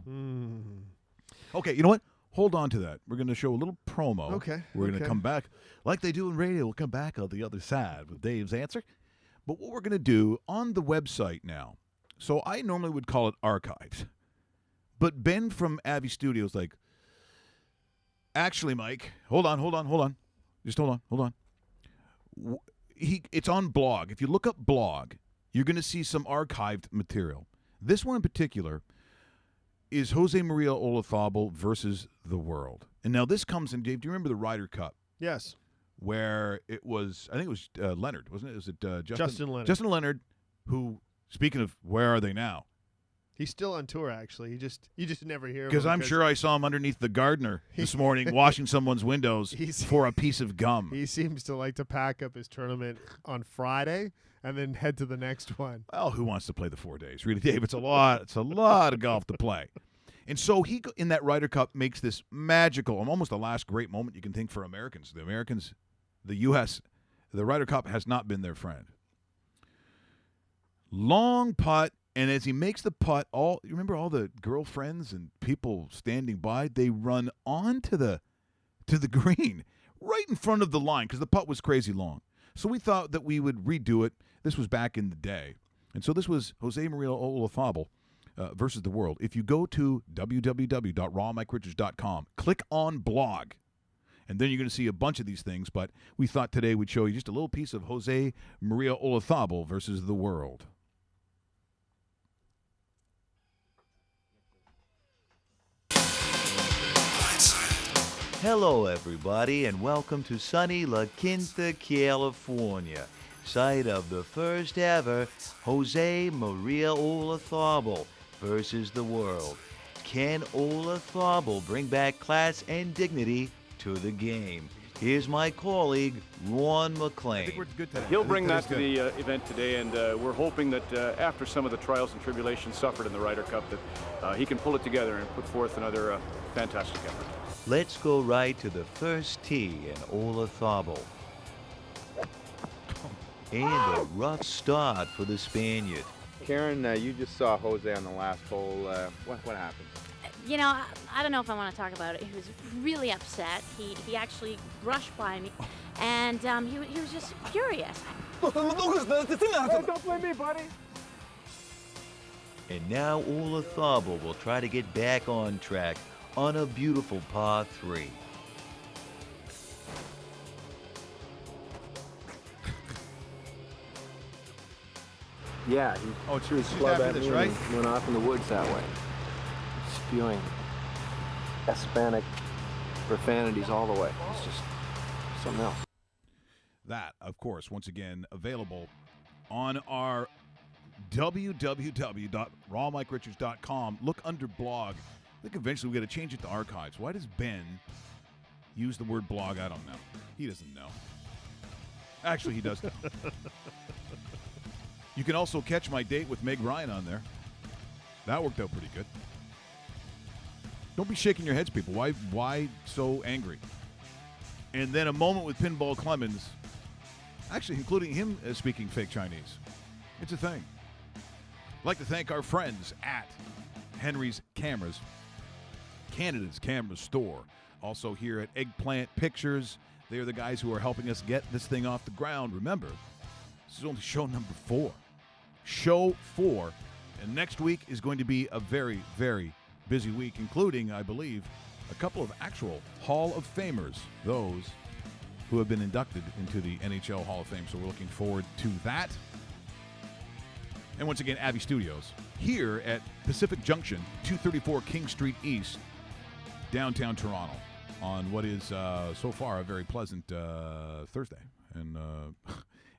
Okay, you know what? Hold on to that. We're going to show a little promo. Okay. We're going to come back like they do in radio. We'll come back on the other side with Dave's answer. But what we're going to do on the website now. So I normally would call it archives. But Ben from Avi Studios like, actually, Mike, hold on. Just hold on. It's on blog. If you look up blog, you're going to see some archived material. This one in particular is Jose Maria Olazabal versus the world. And now this comes in, Dave, do you remember the Ryder Cup? Yes. Where it was, I think it was Leonard, wasn't it? Was it Justin Leonard. Justin Leonard, who, speaking of where are they now? He's still on tour, actually. You just never hear of him. Because I'm sure I saw him underneath the gardener this morning washing someone's windows for a piece of gum. He seems to like to pack up his tournament on Friday and then head to the next one. Well, who wants to play the 4 days? Really, Dave, it's a lot of golf to play. And so he, in that Ryder Cup, makes this magical, almost the last great moment you can think for Americans. The Americans, the U.S., the Ryder Cup has not been their friend. Long putt. And as he makes the putt, you remember all the girlfriends and people standing by? They run onto the green, right in front of the line, because the putt was crazy long. So we thought that we would redo it. This was back in the day. And so this was Jose Maria Olazabal versus the world. If you go to www.rawmikerichards.com, click on blog, and then you're going to see a bunch of these things. But we thought today we'd show you just a little piece of Jose Maria Olazabal versus the world. Hello, everybody, and welcome to sunny La Quinta, California, site of the first ever Jose Maria Olazabal versus the world. Can Olazabal bring back class and dignity to the game? Here's my colleague, Ron McLean. I think we're good today. He'll bring that to the event today, and we're hoping that after some of the trials and tribulations suffered in the Ryder Cup, that he can pull it together and put forth another fantastic effort. Let's go right to the first tee in Olazabal. And a rough start for the Spaniard. Karen, you just saw Jose on the last hole. What happened? You know, I don't know if I want to talk about it. He was really upset. He actually brushed by me, and he was just furious. Don't blame me, buddy. And now Olazabal will try to get back on track on a beautiful par 3. Yeah, he threw his club at me right? and went off in the woods that way, spewing Hispanic profanities all the way. It's just something else. That, of course, once again, available on our www.rawmikerichards.com. Look under blog. I think eventually we're going to change it to archives. Why does Ben use the word blog? I don't know. He doesn't know. Actually, he does know. You can also catch my date with Meg Ryan on there. That worked out pretty good. Don't be shaking your heads, people. Why so angry? And then a moment with Pinball Clemens, actually including him speaking fake Chinese. It's a thing. I'd like to thank our friends at Henry's Cameras, Canada's camera store. Also here at Eggplant Pictures. They are the guys who are helping us get this thing off the ground. Remember, this is only show number 4. Show 4. And next week is going to be a very, very busy week, including, I believe, a couple of actual Hall of Famers, those who have been inducted into the NHL Hall of Fame. So we're looking forward to that. And once again, Avi Studios, here at Pacific Junction, 234 King Street East, downtown Toronto, on what is so far a very pleasant Thursday.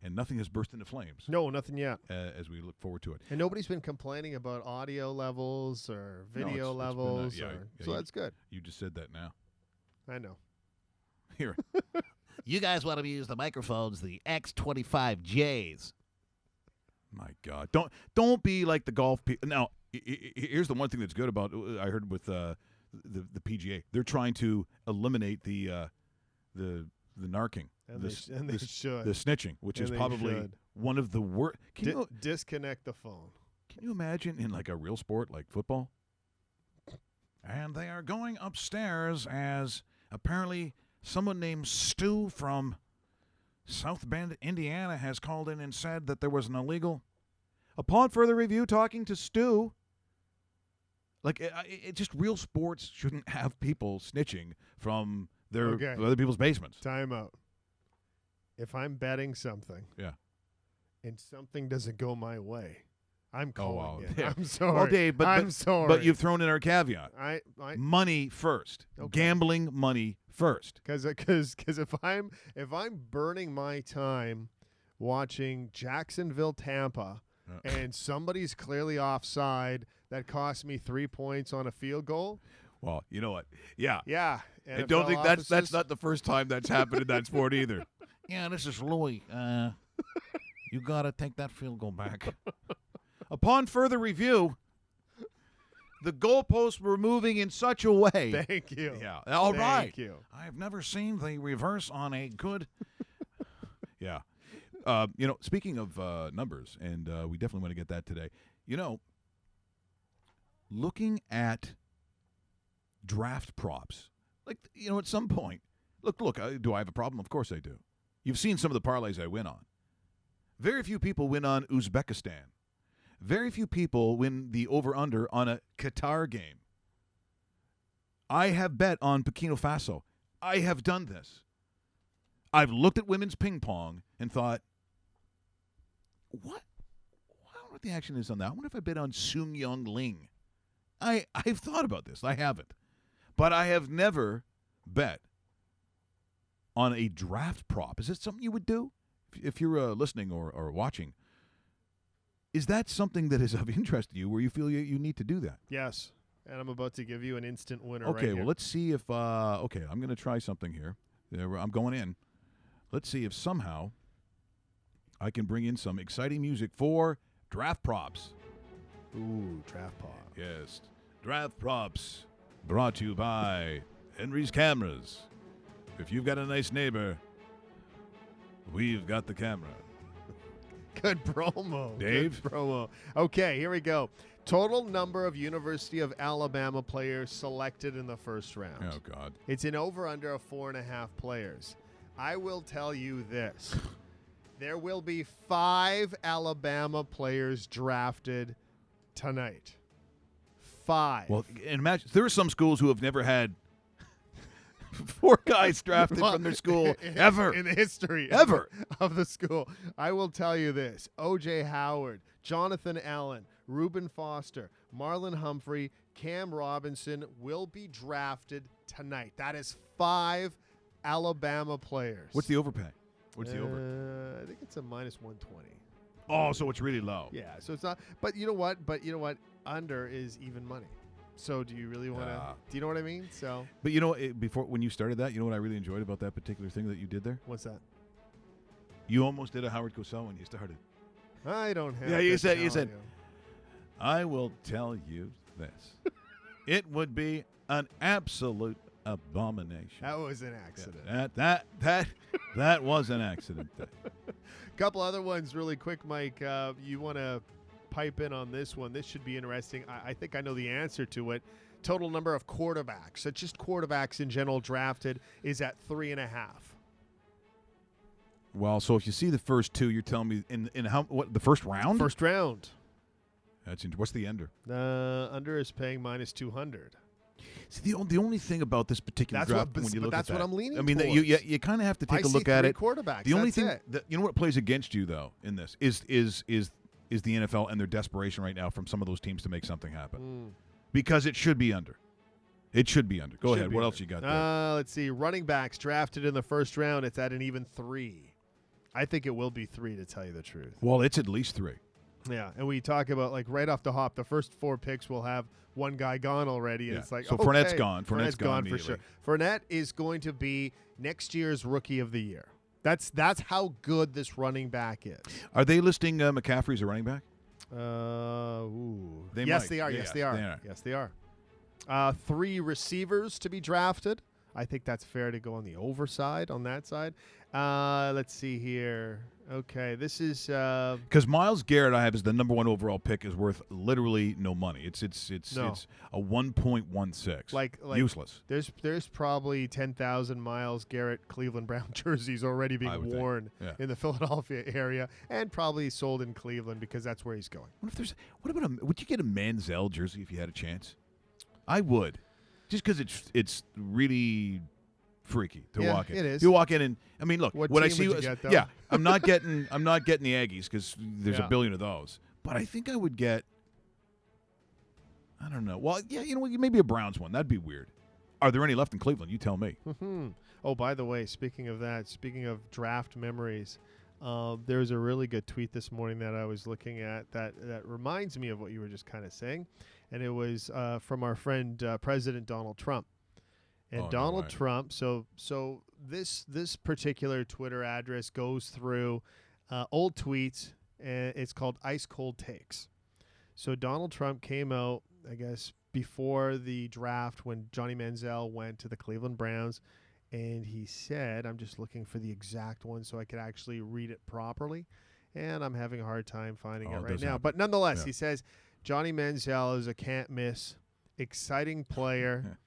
And nothing has burst into flames. No, nothing yet. As we look forward to it. And nobody's been complaining about audio levels or video levels. So that's good. You just said that now. I know. Here. You guys want to use the microphones, the X25Js. My God. Don't be like the golf people. Now, Here's the one thing that's good about I heard with the PGA. They're trying to eliminate the narking, they should. the snitching, which And is they probably should. one of the worst. Disconnect the phone. Can you imagine in like a real sport like football? And they are going upstairs as apparently someone named Stu from South Bend, Indiana has called in and said that there was an illegal. Upon further review, talking to Stu, like it just real sports shouldn't have people snitching from their other people's basements. Time out. If I'm betting something, and something doesn't go my way, I'm calling it. I'm sorry. Well, Dave, I'm sorry. But you've thrown in our caveat. Money first. Okay. Gambling money first. Because if I'm burning my time watching Jacksonville, Tampa, and somebody's clearly offside that cost me 3 points on a field goal. Well, you know what? Yeah. Yeah. I don't think that's not the first time that's happened in that sport either. Yeah, this is Louis. You got to take that field goal back. Upon further review, the goalposts were moving in such a way. Thank you. Yeah. All right. Thank you. I've never seen the reverse on a good. Yeah. Speaking of numbers, and we definitely want to get that today. Looking at draft props, at some point, look, do I have a problem? Of course I do. You've seen some of the parlays I win on. Very few people win on Uzbekistan. Very few people win the over-under on a Qatar game. I have bet on Burkina Faso. I have done this. I've looked at women's ping pong and thought, what? I don't know what the action is on that. I wonder if I bet on Sung Young Ling. I've thought about this. I haven't. But I have never bet on a draft prop. Is it something you would do if you're listening or watching? Is that something that is of interest to you where you feel you need to do that? Yes. And I'm about to give you an instant winner Okay, right well, here. let's see if I'm going to try something here. I'm going in. Let's see if somehow I can bring in some exciting music for draft props. Ooh, draft prop. Yes. Draft props brought to you by Henry's Cameras. If you've got a nice neighbor, we've got the camera. Good promo. Dave? Good promo. Okay, here we go. Total number of University of Alabama players selected in the first round. Oh, God. It's an over-under of 4.5 players. I will tell you this. There will be 5 Alabama players drafted tonight. 5. Well, and imagine, there are some schools who have never had 4 guys drafted from their school ever. In the history ever of the school. I will tell you this. O.J. Howard, Jonathan Allen, Reuben Foster, Marlon Humphrey, Cam Robinson will be drafted tonight. That is 5 Alabama players. What's the overpay? What's the over? I think it's a -120. Oh, so it's really low. Yeah, so it's not. But you know what? Under is even money. So do you really want to? Do you know what I mean? So. But when you started that, you know what I really enjoyed about that particular thing that you did there? What's that? You almost did a Howard Cosell when you started. I don't have. Yeah, you said. I will tell you this. It would be an absolute abomination. That was an accident. That was an accident. Couple other ones really quick, Mike. You want to pipe in on this one? This should be interesting. I think I know the answer to it. Total number of quarterbacks, so just quarterbacks in general drafted, is at 3.5. Well, so if you see the first 2, you're telling me in the first round? First round. What's the under? Under is paying -200. See, the only thing about this particular draft, when you look at that, what I'm leaning I mean, towards. you kind of have to take a look at it. Quarterbacks. The only that's thing, it. you know what plays against you though in this is the NFL and their desperation right now from some of those teams to make something happen, because it should be under. It should be under. Go ahead. What else you got there? Let's see. Running backs drafted in the first round. It's at an even 3. I think it will be 3 to tell you the truth. Well, it's at least 3. Yeah, and we talk about right off the hop, the first 4 picks will have one guy gone already. And it's like, so okay, Fournette's gone. Fournette's gone for sure. Fournette is going to be next year's Rookie of the Year. That's how good this running back is. Are they listing McCaffrey as a running back? They yes, might. they are. Yeah, Yes, they are. Yes, they are. 3 receivers to be drafted. I think that's fair to go on the overside on that side. Let's see here. Okay, this is because Myles Garrett I have as the number 1 overall pick is worth literally no money. It's a 1.16. Like useless. There's probably 10,000 Myles Garrett Cleveland Brown jerseys already being worn in the Philadelphia area and probably sold in Cleveland because that's where he's going. Would you get a Manziel jersey if you had a chance? I would, just because it's really freaky to walk in. It is. You walk in and I mean, look, what I team see, would you get, though? yeah, I'm not getting the Aggies because there's a billion of those. But I think I would get. I don't know. Well, yeah, maybe a Browns one. That'd be weird. Are there any left in Cleveland? You tell me. Oh, by the way, speaking of draft memories, there's a really good tweet this morning that I was looking at that reminds me of what you were just kind of saying, and it was from our friend President Donald Trump. And Donald Trump, so this particular Twitter address goes through old tweets, and it's called Ice Cold Takes. So Donald Trump came out, I guess, before the draft when Johnny Manziel went to the Cleveland Browns, and he said, I'm just looking for the exact one so I could actually read it properly, and I'm having a hard time finding it right now. But nonetheless, he says, Johnny Manziel is a can't-miss, exciting player,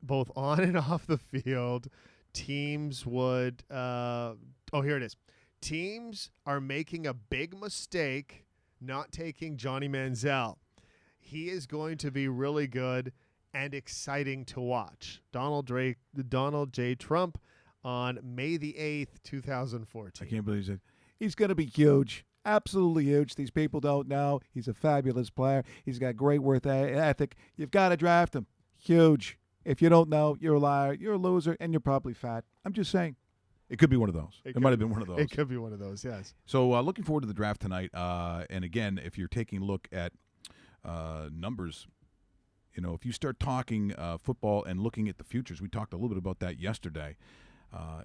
both on and off the field. Teams would here it is. Teams are making a big mistake not taking Johnny Manziel. He is going to be really good and exciting to watch. Donald J. Trump on May the 8th, 2014. I can't believe it. He's going to be huge. Absolutely huge. These people don't know. He's a fabulous player. He's got great work ethic. You've got to draft him. Huge. If you don't know, you're a liar, you're a loser, and you're probably fat. I'm just saying. It could be one of those. It might have been one of those. It could be one of those, yes. So looking forward to the draft tonight. And again, if you're taking a look at numbers, if you start talking football and looking at the futures, we talked a little bit about that yesterday.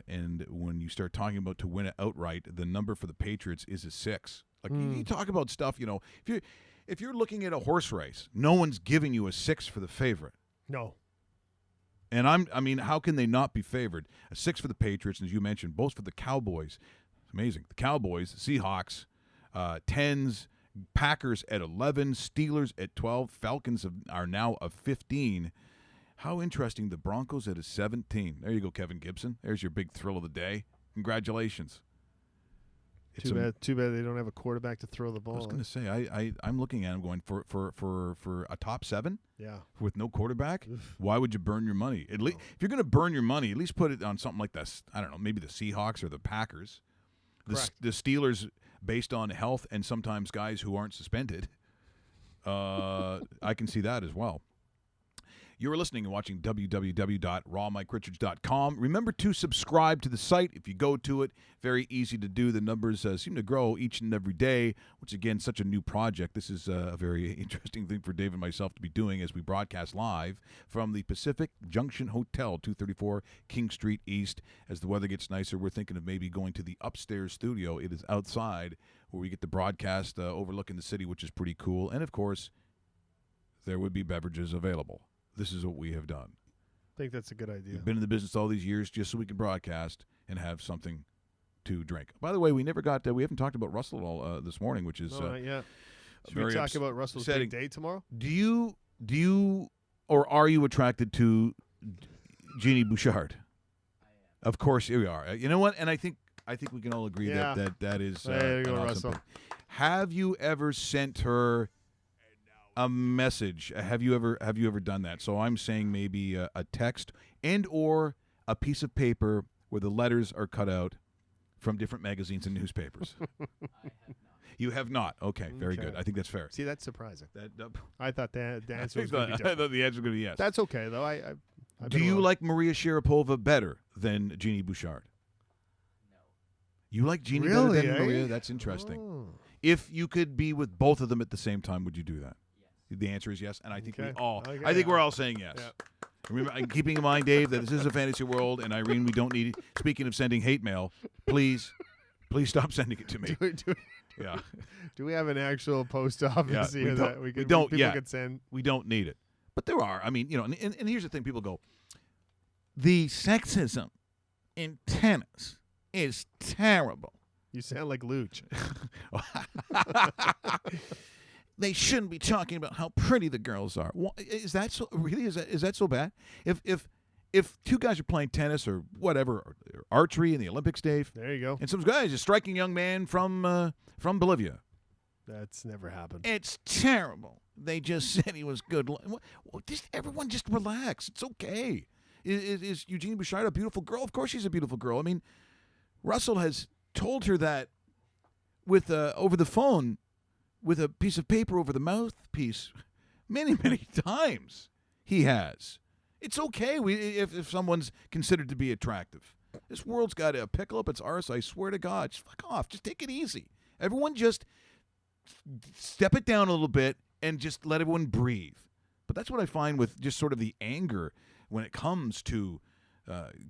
And when you start talking about to win it outright, the number for the Patriots is a 6. Like you talk about stuff, if you're looking at a horse race, no one's giving you a 6 for the favorite. No. And I mean, how can they not be favored? A 6 for the Patriots, as you mentioned, both for the Cowboys. It's amazing. The Cowboys, Seahawks, 10s, Packers at 11, Steelers at 12, Falcons are now a 15. How interesting, the Broncos at a 17. There you go, Kevin Gibson. There's your big thrill of the day. Congratulations. Too bad they don't have a quarterback to throw the ball. I was going to say, I'm looking at him going for a top 7. Yeah. With no quarterback. Why would you burn your money? At least if you're going to burn your money, at least put it on something like this. I don't know, maybe the Seahawks or the Packers. The Steelers, based on health and sometimes guys who aren't suspended. I can see that as well. You're listening and watching www.rawmike.richards.com. Remember to subscribe to the site. If you go to it, very easy to do. The numbers seem to grow each and every day, which, again, such a new project. This is a very interesting thing for Dave and myself to be doing as we broadcast live from the Pacific Junction Hotel, 234 King Street East. As the weather gets nicer, we're thinking of maybe going to the upstairs studio. It is outside where we get the broadcast overlooking the city, which is pretty cool. And, of course, there would be beverages available. This is what we have done. I think that's a good idea. We've been in the business all these years just so we can broadcast and have something to drink. By the way, we haven't talked about Russell at all this morning, which is not yet. Should we talk about Russell's big day tomorrow? Do you or are you attracted to Jeannie Bouchard? Of course we are. You know what? And I think we can all agree that is there you go, awesome Russell. thing. Have you ever sent her a message? Have you ever done that? So I'm saying maybe a text and or a piece of paper where the letters are cut out from different magazines and newspapers. You have not. Okay, very good. I think that's fair. See, that's surprising. I thought the answer was going to be I different. thought the answer was going to be yes. That's okay, though. I've Do been you wrong. like Maria Sharapova better than Jeannie Bouchard? No. You like Jeannie Really, better than eh? Maria? That's interesting. Oh. If you could be with both of them at the same time, would you do that? Yes. The answer is yes, and I think I think we're all saying yes. Yeah. Remember, keeping in mind, Dave, that this is a fantasy world, and Irene, we don't need. Speaking of sending hate mail, please stop sending it to me. Do it. Yeah. Do we have an actual post office here that we don't people could send? We don't need it. But there are. I mean, and here's the thing. People go, the sexism in tennis is terrible. You sound like Luch. They shouldn't be talking about how pretty the girls are. Is that so? Really? Is that so bad? If two guys are playing tennis or whatever, or archery in the Olympics, Dave. There you go. And some guy's a striking young man from Bolivia. That's never happened. It's terrible. They just said he was good. Everyone just relax. It's okay. Is Eugenie Bouchard a beautiful girl? Of course she's a beautiful girl. I mean, Russell has told her that with over the phone with a piece of paper over the mouthpiece many, many times. He has. It's okay if someone's considered to be attractive. This world's got a pickle up its arse, I swear to God. Just fuck off. Just take it easy. Everyone just step it down a little bit and just let everyone breathe. But that's what I find with just sort of the anger when it comes to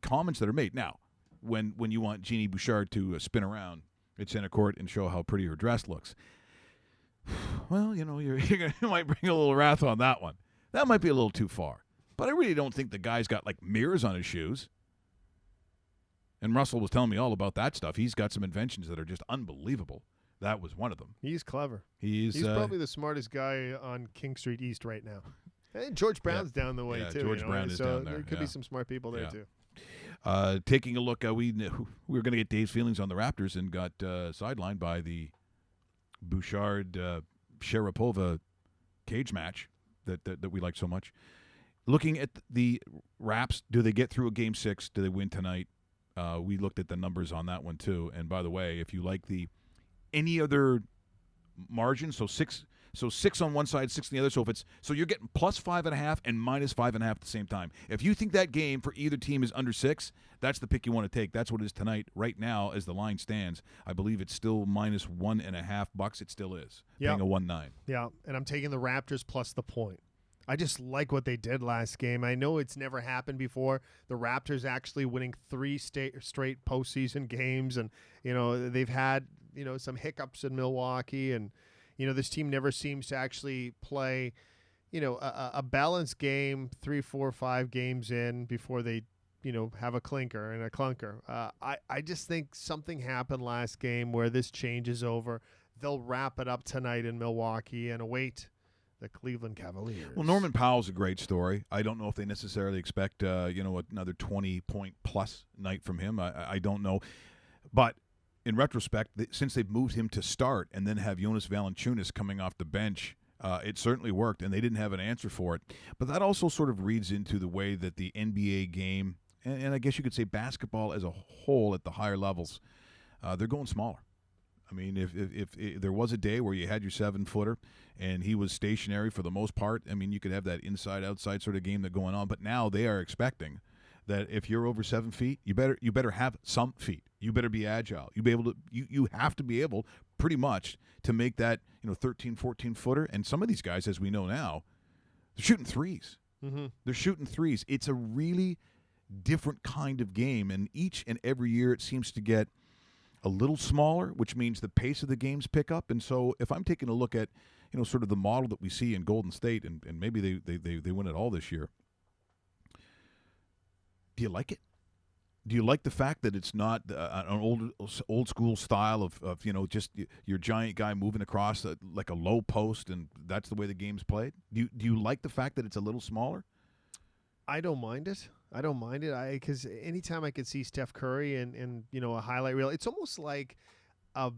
comments that are made. Now, when you want Jeannie Bouchard to spin around at center court and show how pretty her dress looks, well, you might bring a little wrath on that one. That might be a little too far. But I really don't think the guy's got, like, mirrors on his shoes. And Russell was telling me all about that stuff. He's got some inventions that are just unbelievable. That was one of them. He's clever. He's probably the smartest guy on King Street East right now. And George Brown's down the way, too. George Brown is down there. There could be some smart people there, too. Taking a look, we were going to get Dave's feelings on the Raptors and got sidelined by the Bouchard-Sharapova cage match that we like so much. Looking at the Raps, do they get through a Game 6? Do they win tonight? We looked at the numbers on that one, too. And by the way, if you like any other margin, so six on one side, 6 on the other. So you're getting plus 5.5 and minus 5.5 at the same time. If you think that game for either team is under 6, that's the pick you want to take. That's what it is tonight. Right now, as the line stands, I believe it's still minus $1.50. It still is. Yeah. Paying a 1.9. Yeah, and I'm taking the Raptors plus the point. I just like what they did last game. I know it's never happened before. The Raptors actually winning 3 straight postseason games, and they've had some hiccups in Milwaukee, and this team never seems to actually play a balanced game 3, 4, 5 games in before they have a clinker and a clunker. I just think something happened last game where this change is over. They'll wrap it up tonight in Milwaukee and await the Cleveland Cavaliers. Well, Norman Powell's a great story. I don't know if they necessarily expect another 20-point plus night from him. I don't know, but in retrospect, since they've moved him to start and then have Jonas Valanciunas coming off the bench, it certainly worked, and they didn't have an answer for it. But that also sort of reads into the way that the NBA game, and I guess you could say basketball as a whole at the higher levels, they're going smaller. I mean, if there was a day where you had your 7-footer and he was stationary for the most part, I mean, you could have that inside-outside sort of game that's going on. But now they are expecting that if you're over 7 feet, you better have some feet. You better be agile. You have to be able pretty much to make that 13, 14-footer. And some of these guys, as we know now, they're shooting threes. Mm-hmm. They're shooting threes. It's a really different kind of game, and each and every year it seems to get a little smaller, which means the pace of the games pick up. And so if I'm taking a look at, sort of the model that we see in Golden State, and maybe they win it all this year, do you like it? Do you like the fact that it's not an old school style of just your giant guy moving across like a low post, and that's the way the game's played? Do you like the fact that it's a little smaller? I don't mind it. Because anytime I could see Steph Curry in a highlight reel, it's almost like a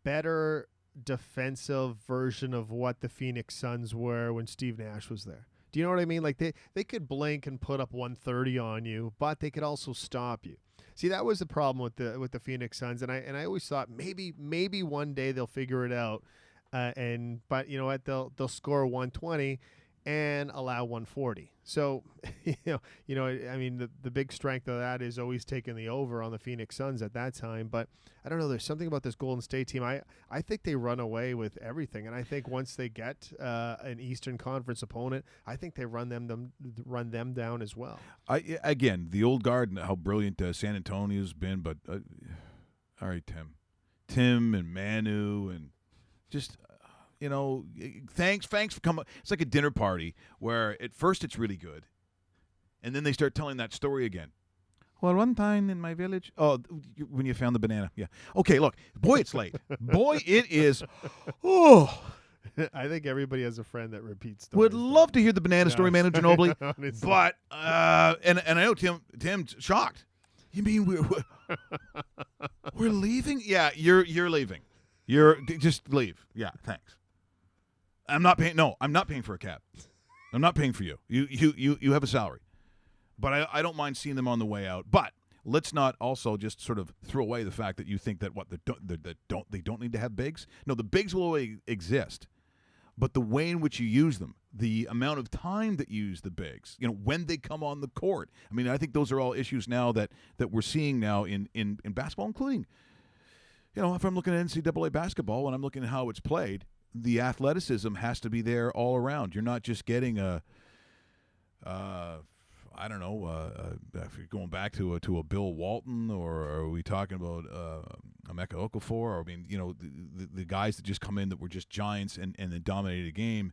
better defensive version of what the Phoenix Suns were when Steve Nash was there. Do you know what I mean? Like they could blink and put up 130 on you, but they could also stop you. See, that was the problem with the Phoenix Suns, and I always thought maybe one day they'll figure it out, but you know what? They'll score 120 and allow 140. So, I mean, the big strength of that is always taking the over on the Phoenix Suns at that time. But I don't know. There's something about this Golden State team. I think they run away with everything. And I think once they get an Eastern Conference opponent, I think they run them down as well. Again, the old guard and how brilliant San Antonio's been. But all right, Tim. Tim and Manu and just, thanks for coming. It's like a dinner party where at first it's really good, and then they start telling that story again. Well, one time in my village, when you found the banana, yeah. Okay, look, boy, it's late. Boy, it is. Oh, I think everybody has a friend that repeats stories. Would love to hear the banana story, Manu Ginobili. Honestly. But and I know Tim's shocked. You mean we're leaving? Yeah, you're leaving. Just leave. Yeah, thanks. I'm not paying. No, I'm not paying for a cab. I'm not paying for you. You have a salary. But I don't mind seeing them on the way out. But let's not also just sort of throw away the fact that you think that they don't need to have bigs. No, the bigs will always exist, but the way in which you use them, the amount of time that you use the bigs, when they come on the court. I mean, I think those are all issues now that we're seeing now in basketball, including, if I'm looking at NCAA basketball and I'm looking at how it's played, the athleticism has to be there all around. You're not just getting I don't know, if you're going back to a Bill Walton, or are we talking about Emeka Okafor? Or, I mean, the guys that just come in that were just giants and then dominated a game.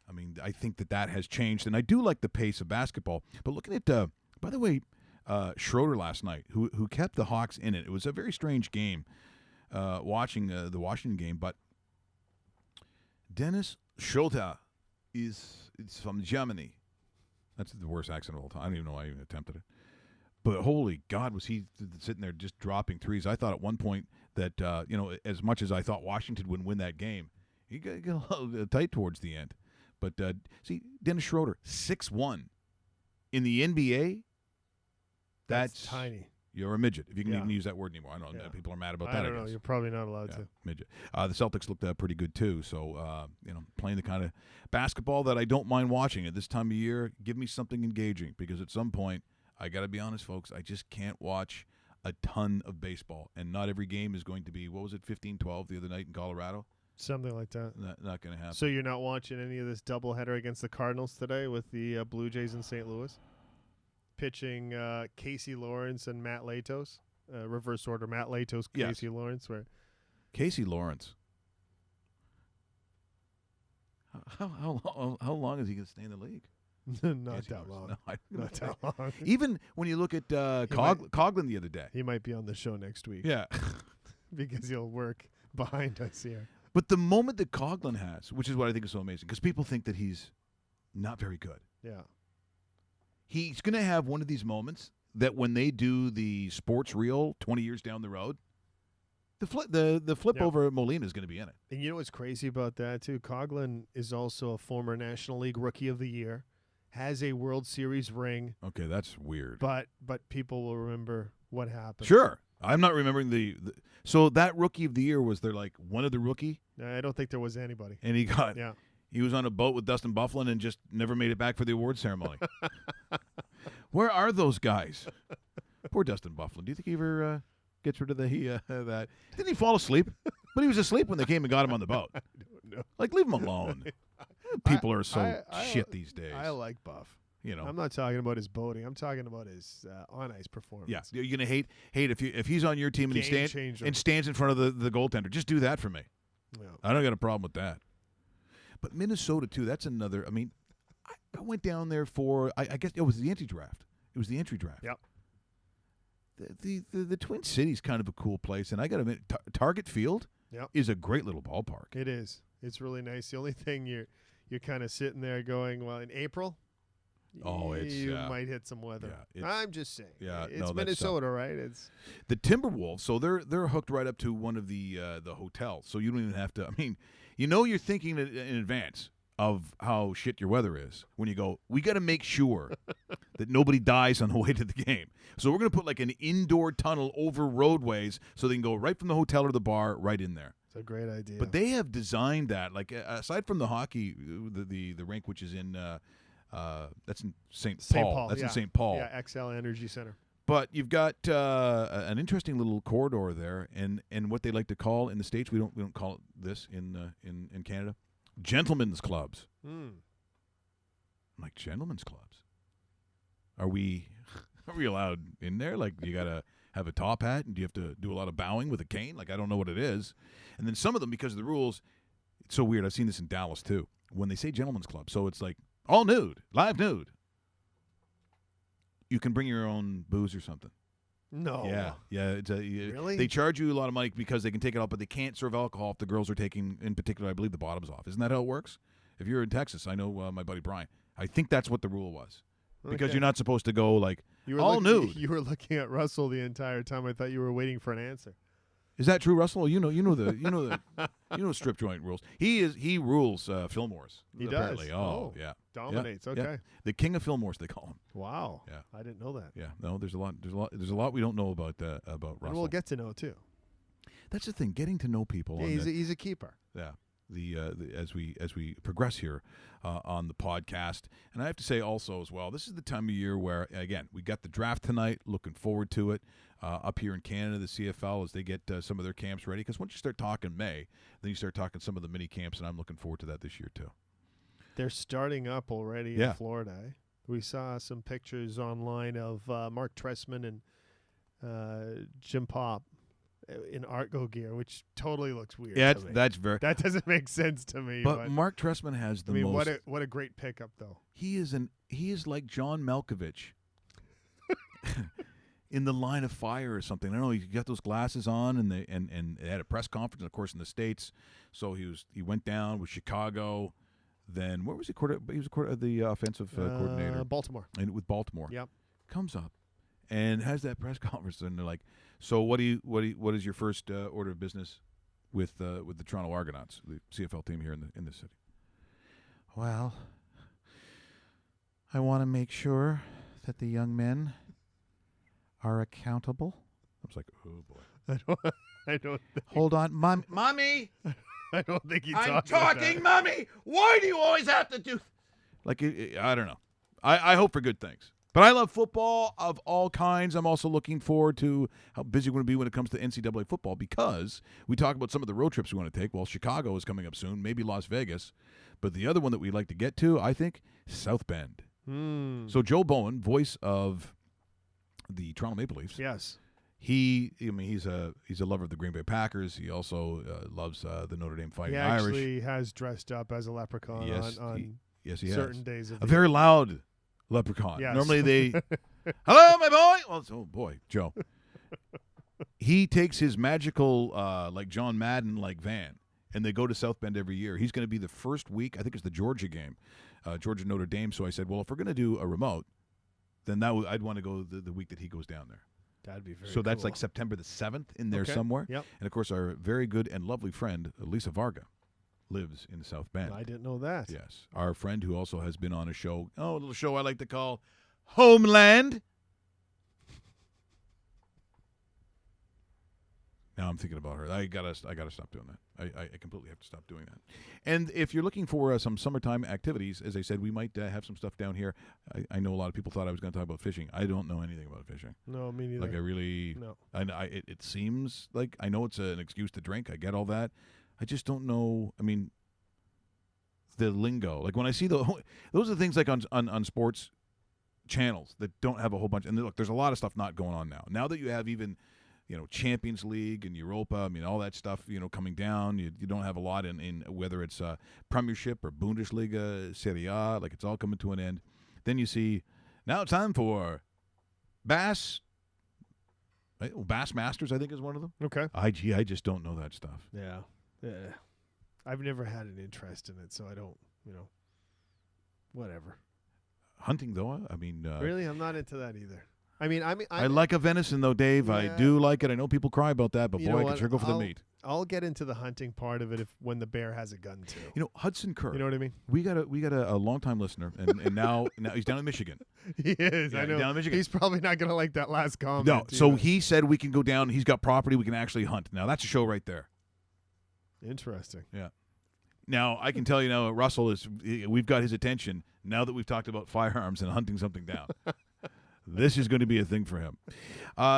I mean, I think that has changed, and I do like the pace of basketball. But looking at, by the way, Schroeder last night, who kept the Hawks in it. It was a very strange game, watching the Washington game. But Dennis Schroeder is from Germany. That's the worst accent of all time. I don't even know why I even attempted it. But holy God, was he sitting there just dropping threes. I thought at one point that, as much as I thought Washington would win that game, he got a little tight towards the end. But, see, Dennis Schroeder, 6'1". In the NBA, that's tiny. You're a midget, if you can even use that word anymore. I know people are mad about that. I don't know. You're probably not allowed to. Midget. The Celtics looked pretty good, too. So, playing the kind of basketball that I don't mind watching at this time of year. Give me something engaging, because at some point, I got to be honest, folks, I just can't watch a ton of baseball. And not every game is going to be, 15-12 the other night in Colorado? Something like that. Not going to happen. So you're not watching any of this doubleheader against the Cardinals today with the Blue Jays in St. Louis? Pitching Casey Lawrence and Matt Latos. Reverse order, Matt Latos, Casey Lawrence. Where Casey Lawrence. How long is he going to stay in the league? Not that long. No, not that long. Even when you look at Coughlin the other day. He might be on the show next week. Yeah. Because he'll work behind us here. But the moment that Coughlin has, which is what I think is so amazing, because people think that he's not very good. Yeah. He's going to have one of these moments that when they do the sports reel 20 years down the road, the flip over Molina is going to be in it. And you know what's crazy about that, too? Coughlin is also a former National League Rookie of the Year, has a World Series ring. Okay, that's weird. But people will remember what happened. Sure. I'm not remembering the so that Rookie of the Year, was there like one other rookie? I don't think there was anybody. And he was on a boat with Dustin Byfuglien and just never made it back for the award ceremony. Where are those guys? Poor Dustin Byfuglien. Do you think he ever gets rid of that? Didn't he fall asleep? But he was asleep when they came and got him on the boat. I don't know. Like, leave him alone. People are so shit these days. I like Buff. I'm not talking about his boating. I'm talking about his on-ice performance. Yeah, you're gonna hate if he's on your team and he stands in front of the goaltender. Just do that for me. Yeah. I don't got a problem with that. But Minnesota too. That's another. I mean, I went down there for I guess it was the entry draft. It was the entry draft. Yep. The Twin Cities kind of a cool place, and I got to admit, Target Field is a great little ballpark. It is. It's really nice. The only thing you're kind of sitting there going, well, in April. You might hit some weather. Yeah, I'm just saying. Yeah, it's Minnesota, right? It's the Timberwolves. So they're hooked right up to one of the hotels. So you don't even have to. I mean, you're thinking in advance of how shit your weather is when you go. We got to make sure that nobody dies on the way to the game. So we're going to put like an indoor tunnel over roadways so they can go right from the hotel or the bar right in there. It's a great idea. But they have designed that, like aside from the hockey, the rink, which is in. That's in St. Paul. That's in St. Paul. Yeah, XL Energy Center. But you've got an interesting little corridor there, and what they like to call in the States, we don't call it this in Canada, gentlemen's clubs. I'm like, gentlemen's clubs? Are we allowed in there? Like, you gotta have a top hat, and do you have to do a lot of bowing with a cane? Like, I don't know what it is. And then some of them, because of the rules, it's so weird. I've seen this in Dallas too. When they say gentlemen's club, so it's like all nude, live nude. You can bring your own booze or something. No. Yeah. It's really? They charge you a lot of money because they can take it off, but they can't serve alcohol if the girls are taking, in particular, I believe, the bottoms off. Isn't that how it works? If you're in Texas, I know my buddy Brian. I think that's what the rule was. Because you're not supposed to go like all nude. You were looking at Russell the entire time. I thought you were waiting for an answer. Is that true, Russell? You know the strip joint rules. He rules Fillmore's. He apparently. does. Oh, yeah. Dominates. Yeah. Okay. Yeah. The king of Fillmore's, they call him. Wow. Yeah. I didn't know that. Yeah. No, there's a lot we don't know about Russell. And we'll get to know too. That's the thing, getting to know people. Yeah, he's a keeper. Yeah. As we progress here on the podcast, and I have to say also as well, this is the time of year where, again, we got the draft tonight. Looking forward to it. Up here in Canada, the CFL, as they get some of their camps ready. Because once you start talking May, then you start talking some of the mini camps, and I'm looking forward to that this year too. They're starting up already in Florida. We saw some pictures online of Mark Trestman and Jim Pop in Argo gear, which totally looks weird. Yeah, to me. that doesn't make sense to me. But Mark Trestman has the most. What a great pickup though. He is like John Malkovich. In the line of fire or something. I don't know. He got those glasses on, and they had a press conference, of course, in the States. So he went down with Chicago. Then where was he? He was the offensive coordinator. Baltimore. And with Baltimore. Yep. Comes up and has that press conference, and they're like, "So what is your first order of business with the Toronto Argonauts, the CFL team here in this city?" Well, I want to make sure that the young men are accountable. I was like, oh boy. I don't think. Hold on, mommy. I don't think I'm talking, mommy. Why do you always have to do? Like, I don't know. I hope for good things. But I love football of all kinds. I'm also looking forward to how busy we're going to be when it comes to NCAA football, because we talk about some of the road trips we want to take. Well, Chicago is coming up soon, maybe Las Vegas. But the other one that we'd like to get to, I think, South Bend. So Joe Bowen, voice of the Toronto Maple Leafs. Yes. He's a lover of the Green Bay Packers. He also loves the Notre Dame Fighting Irish. Irish. He actually has dressed up as a leprechaun on certain days of a very loud leprechaun. Yes. Normally they, hello, my boy. Well, oh boy, Joe. He takes his magical, like John Madden, like van, and they go to South Bend every year. He's going to be the first week. I think it's the Georgia game, Georgia Notre Dame. So I said, well, if we're going to do a remote, then I'd want to go the week that he goes down there. That'd be very So that's cool. like September the 7th in there Okay. somewhere. Yep. And, of course, our very good and lovely friend, Lisa Varga, lives in South Bend. I didn't know that. Yes. Our friend who also has been on a little show I like to call Homeland. Now I'm thinking about her. I gotta stop doing that. I completely have to stop doing that. And if you're looking for some summertime activities, as I said, we might have some stuff down here. I know a lot of people thought I was going to talk about fishing. I don't know anything about fishing. No, me neither. Like I really, no. It seems like I know it's an excuse to drink. I get all that. I just don't know. I mean, the lingo. Like when I see those are the things like on sports channels that don't have a whole bunch. And look, there's a lot of stuff not going on now. Now that you have even, Champions League and Europa, I mean, all that stuff, coming down. You don't have a lot in whether it's Premiership or Bundesliga, Serie A, like it's all coming to an end. Then you see, now it's time for Bass. Right? Well, Bass Masters, I think, is one of them. Okay. I just don't know that stuff. Yeah. I've never had an interest in it, so I don't, whatever. Hunting, though, I mean. Really? I'm not into that either. I like a venison, though, Dave. Yeah. I do like it. I know people cry about that, but boy, I can sure go for the meat. I'll get into the hunting part of it when the bear has a gun too. Hudson Kerr. You know what I mean? We got a longtime listener, and now he's down in Michigan. He is. Yeah, I know. down in Michigan. He's probably not going to like that last comment. No. So either. he said we can go down. He's got property. We can actually hunt. Now that's a show right there. Interesting. Yeah. Now I can tell you now, Russell we've got his attention now that we've talked about firearms and hunting something down. This is going to be a thing for him.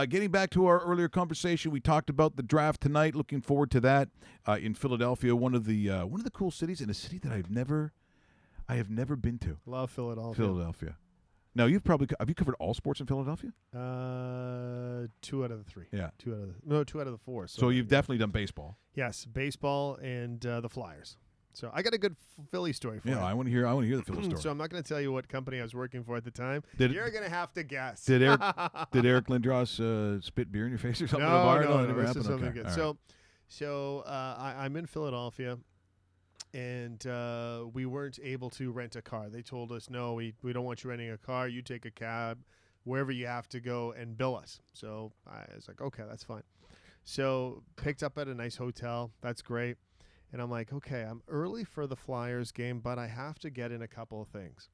Getting back to our earlier conversation, we talked about the draft tonight. Looking forward to that in Philadelphia, one of the cool cities, in a city that I have never been to. Love Philadelphia. Now, have you covered all sports in Philadelphia? 2 out of the 3. Yeah. 2 out of the 4. So you've definitely done baseball. Yes, baseball and the Flyers. So I got a good Philly story for you. Yeah, I want to hear the Philly story. So I'm not going to tell you what company I was working for at the time. You're going to have to guess. Did Eric Lindros spit beer in your face or something? No, at the bar? no, this is something good. All So I'm in Philadelphia, and we weren't able to rent a car. They told us, no, we don't want you renting a car. You take a cab wherever you have to go and bill us. So I was like, okay, that's fine. So picked up at a nice hotel. That's great. And I'm like, okay, I'm early for the Flyers game, but I have to get in a couple of things.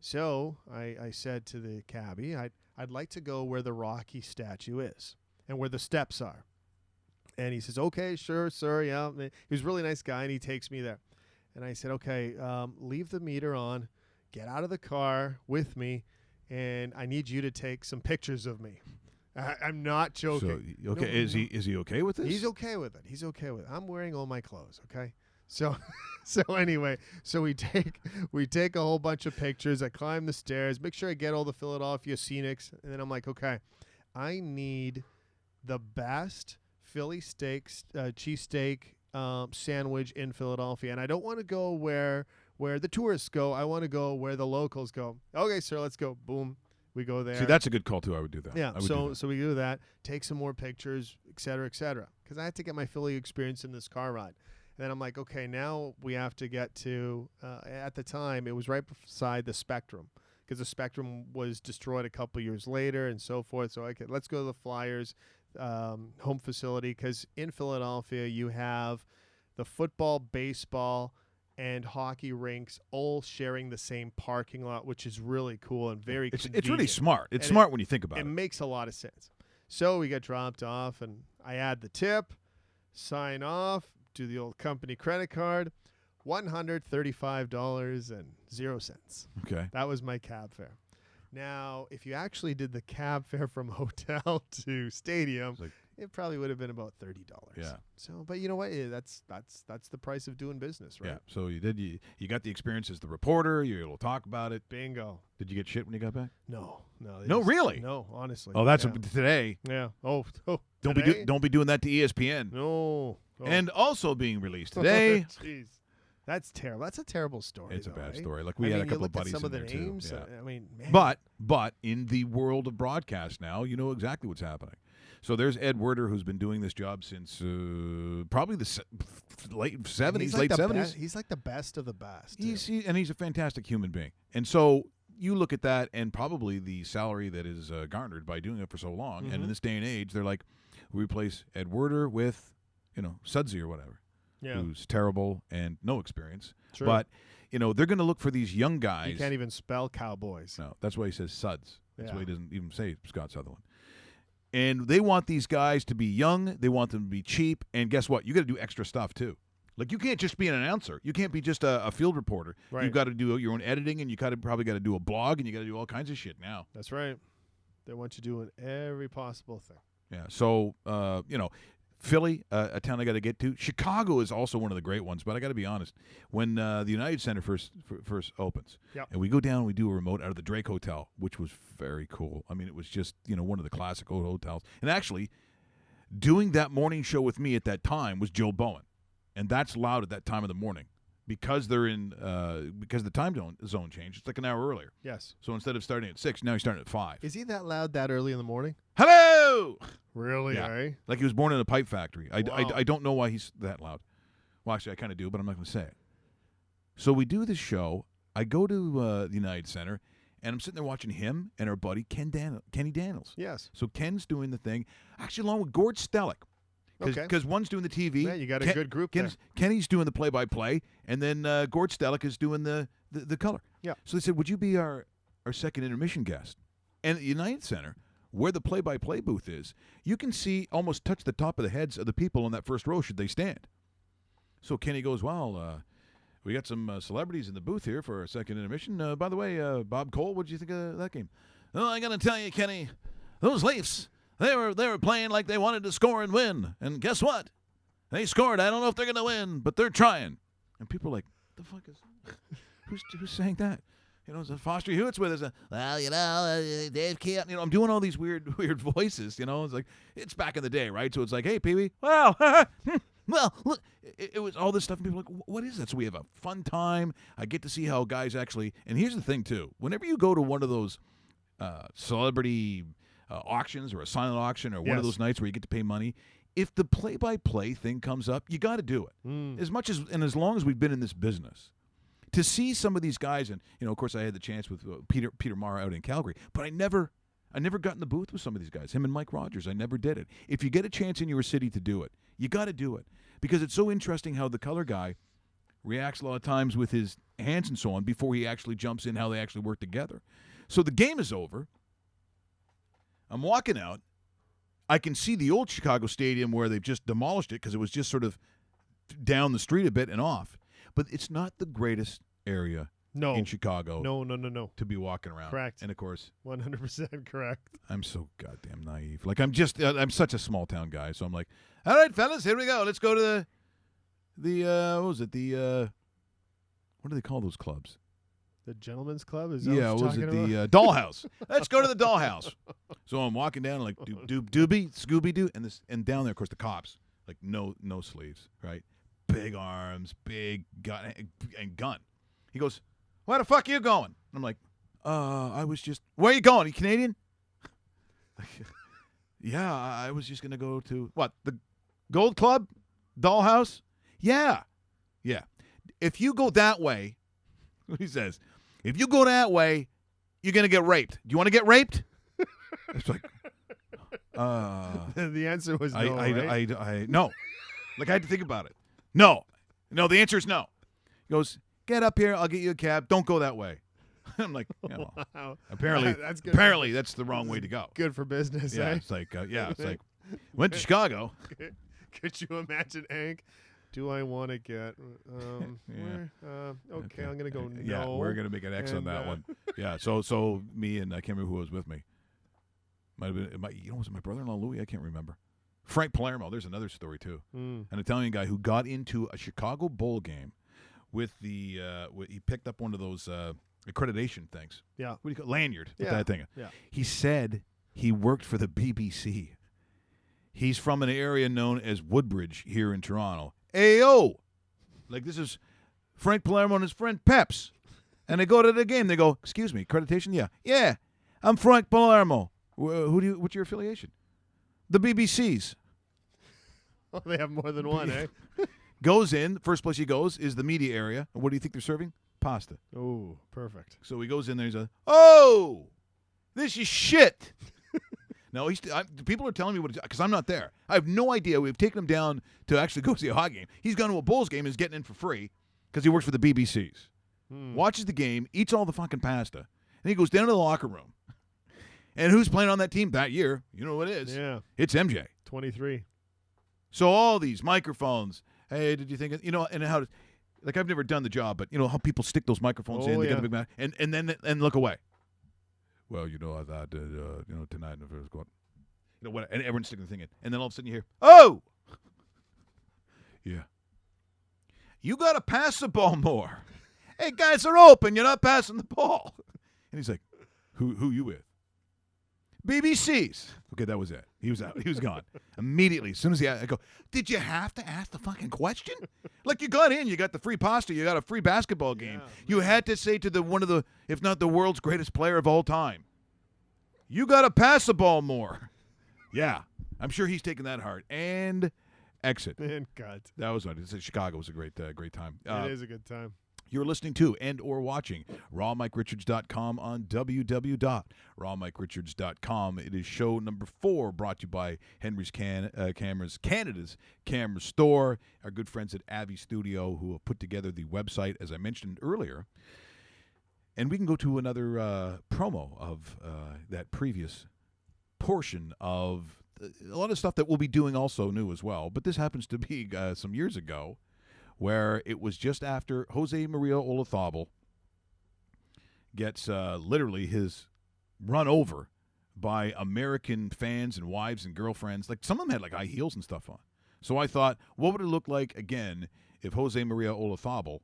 So I said to the cabbie, I'd like to go where the Rocky statue is and where the steps are. And he says, okay, sure, sir, yeah. He was a really nice guy, and he takes me there. And I said, okay, leave the meter on, get out of the car with me, and I need you to take some pictures of me. I'm not joking. So, okay, is he okay with this? He's okay with it. I'm wearing all my clothes, okay? So anyway, we take a whole bunch of pictures. I climb the stairs, make sure I get all the Philadelphia scenics, and then I'm like, okay, I need the best Philly cheesesteak sandwich in Philadelphia, and I don't want to go where the tourists go. I want to go where the locals go. Okay, sir, let's go. Boom. We go there. See, that's a good call, too. I would do that. Yeah, so we do that, take some more pictures, et cetera, because I had to get my Philly experience in this car ride. And then I'm like, okay, now we have to get to, at the time, it was right beside the Spectrum, because the Spectrum was destroyed a couple years later and so forth. So let's go to the Flyers home facility, because in Philadelphia you have the football, baseball, and hockey rinks all sharing the same parking lot, which is really cool and very convenient. It's really smart. It's smart when you think about it. It makes a lot of sense. So we got dropped off, and I add the tip, sign off, do the old company credit card, $135.00. Okay. That was my cab fare. Now, if you actually did the cab fare from hotel to stadium, it probably would have been about $30. Yeah. So, but you know what? That's the price of doing business, right? Yeah. So you got the experience as the reporter. You were able to talk about it. Bingo. Did you get shit when you got back? No. No, really? No, honestly. Oh, that's yeah. Today. Yeah. Oh. Don't be doing that to ESPN. No. Oh. And also being released today. Jeez. That's terrible. That's a terrible story. It's a bad right? story. Like we had a couple of buddies some in of the there names, too. Yeah. I mean, man. But in the world of broadcast now, you know exactly what's happening. So there's Ed Werder, who's been doing this job since probably the late 70s, late 70s. He's like the best of the best. And he's a fantastic human being. And so you look at that and probably the salary that is garnered by doing it for so long. Mm-hmm. And in this day and age, they're like, we replace Ed Werder with, Sudsy or whatever, who's terrible and no experience. True. But, they're going to look for these young guys. He can't even spell Cowboys. No, that's why he says Suds. That's why he Yeah. doesn't even say Scott Sutherland. And they want these guys to be young. They want them to be cheap. And guess what? You got to do extra stuff too. Like you can't just be an announcer. You can't be just a field reporter. Right. You've got to do your own editing, and you probably got to do a blog, and you got to do all kinds of shit now. That's right. They want you doing every possible thing. Yeah. So Philly, a town I got to get to. Chicago is also one of the great ones. But I got to be honest, when the United Center first opens, Yep. and we go down and we do a remote out of the Drake Hotel, which was very cool. I mean, it was just one of the classic old hotels. And actually, doing that morning show with me at that time was Joe Bowen, and that's loud at that time of the morning because they're in because the time zone changed. It's like an hour earlier. Yes. So instead of starting at 6, now he's starting at 5. Is he that loud that early in the morning? Hello. Really? Yeah. Eh? Like he was born in a pipe factory. Wow. I don't know why he's that loud. Well, actually, I kind of do, but I'm not going to say it. So we do this show. I go to the United Center, and I'm sitting there watching him and our buddy Kenny Daniels. Yes. So Ken's doing the thing, actually along with Gord Stellick. Because one's doing the TV. Man, you got a good group there. Kenny's doing the play-by-play, and then Gord Stellick is doing the color. Yeah. So they said, would you be our second intermission guest? And at the United Center, where the play-by-play booth is, you can see almost touch the top of the heads of the people in that first row should they stand. So Kenny goes, well, we got some celebrities in the booth here for our second intermission. By the way, Bob Cole, what did you think of that game? Oh, I got to tell you, Kenny, those Leafs, they were playing like they wanted to score and win. And guess what? They scored. I don't know if they're going to win, but they're trying. And people are like, the fuck is who's saying that? Foster Hewitt's with us. Well, Dave can't. I'm doing all these weird voices. It's like it's back in the day, right? So it's like, hey, Pee-wee. Well, well, look, it was all this stuff, and people are like, what is that? So we have a fun time. I get to see how guys actually. And here's the thing too: whenever you go to one of those celebrity auctions or a silent auction or one of those nights where you get to pay money, if the play-by-play thing comes up, you got to do it. As much as long as we've been in this business. To see some of these guys, and of course, I had the chance with Peter Maher out in Calgary, but I never got in the booth with some of these guys. Him and Mike Rogers, I never did it. If you get a chance in your city to do it, you got to do it because it's so interesting how the color guy reacts a lot of times with his hands and so on before he actually jumps in, how they actually work together. So the game is over. I'm walking out. I can see the old Chicago Stadium where they've just demolished it because it was just sort of down the street a bit and off. But it's not the greatest area in Chicago. No. To be walking around. Correct. And, of course. 100% correct. I'm so goddamn naive. Like, I'm such a small-town guy, so I'm like, all right, fellas, here we go. Let's go to what was it? What do they call those clubs? The Gentleman's Club? Is that what was it? The Dollhouse. Let's go to the Dollhouse. So I'm walking down like, doobie, Scooby-Doo, and down there, of course, the cops, like no sleeves, right? Big arms, big gun, and gun. He goes, where the fuck are you going? I'm like, I was just, where are you going? Are you Canadian? Yeah, I was just going to go to, what, the Gold Club? Dollhouse? Yeah. If you go that way, he says, if you go that way, you're going to get raped. Do you want to get raped? It's like, the answer was no, no. Like, I had to think about it. No, the answer is no. He goes, get up here, I'll get you a cab. Don't go that way. I'm like, wow. Apparently that's the wrong way to go. Good for business, yeah, eh? It's like, went to Chicago. Could you imagine, Hank? Do I want to get, okay, I'm going to go no. Yeah, we're going to make an X on that one. Yeah, so me and I can't remember who was with me. Might have been, was it my brother-in-law Louis? I can't remember. Frank Palermo, there's another story too. An Italian guy who got into a Chicago Bowl game with he picked up one of those accreditation things. Yeah. What do you call lanyard? Yeah. That thing. Yeah. He said he worked for the BBC. He's from an area known as Woodbridge here in Toronto. Ayo! Like this is Frank Palermo and his friend Peps. And they go to the game. They go, excuse me, accreditation? Yeah. I'm Frank Palermo. What's your affiliation? The BBC's. Oh, they have more than one, eh? Goes in. First place he goes is the media area. What do you think they're serving? Pasta. Oh, perfect. So he goes in there. He's like, oh, this is shit. No, people are telling me what because I'm not there. I have no idea. We've taken him down to actually go see a hockey game. He's gone to a Bulls game and is getting in for free because he works for the BBC's. Watches the game, eats all the fucking pasta, and he goes down to the locker room. And who's playing on that team that year? You know who it is. Yeah. It's MJ. 23. So all these microphones. Hey, did you think – and how – like I've never done the job, but how people stick those microphones in. They get a big mouth, and then look away. Well, I thought, tonight if it was going – what? And everyone's sticking the thing in. And then all of a sudden you hear, oh! Yeah. You got to pass the ball more. Hey, guys are open. You're not passing the ball. And he's like, who you with? BBC's. Okay, that was it. He was out. He was gone. Immediately, as soon as I go, did you have to ask the fucking question? Like you got in, you got the free pasta, you got a free basketball game. Yeah, you had to say to one of the, if not the world's greatest player of all time, you got to pass the ball more. Yeah, I'm sure he's taking that hard. And exit. And cut. That was what it said. Chicago was a great time. It is a good time. You're listening to and or watching rawmikeRichards.com on www.rawmikeRichards.com. It is show number 4 brought to you by Henry's Cameras, Canada's camera store. Our good friends at Avi Studio who have put together the website, as I mentioned earlier. And we can go to another promo of that previous portion of a lot of stuff that we'll be doing also new as well. But this happens to be some years ago, where it was just after Jose Maria Olazabal gets literally his run over by American fans and wives and girlfriends. Like some of them had like high heels and stuff on. So I thought, what would it look like again if Jose Maria Olazabal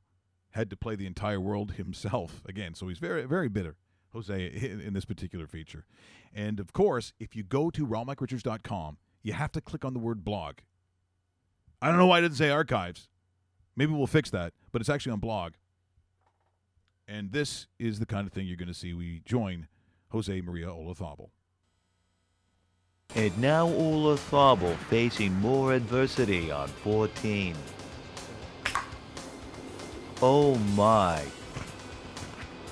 had to play the entire world himself again. So he's very, very bitter, Jose, in this particular feature. And, of course, if you go to rawmikerichards.com, you have to click on the word blog. I don't know why I didn't say archives. Maybe we'll fix that, but it's actually on blog. And this is the kind of thing you're going to see. We join Jose Maria Olazabal. And now Olazabal facing more adversity on 14. Oh my.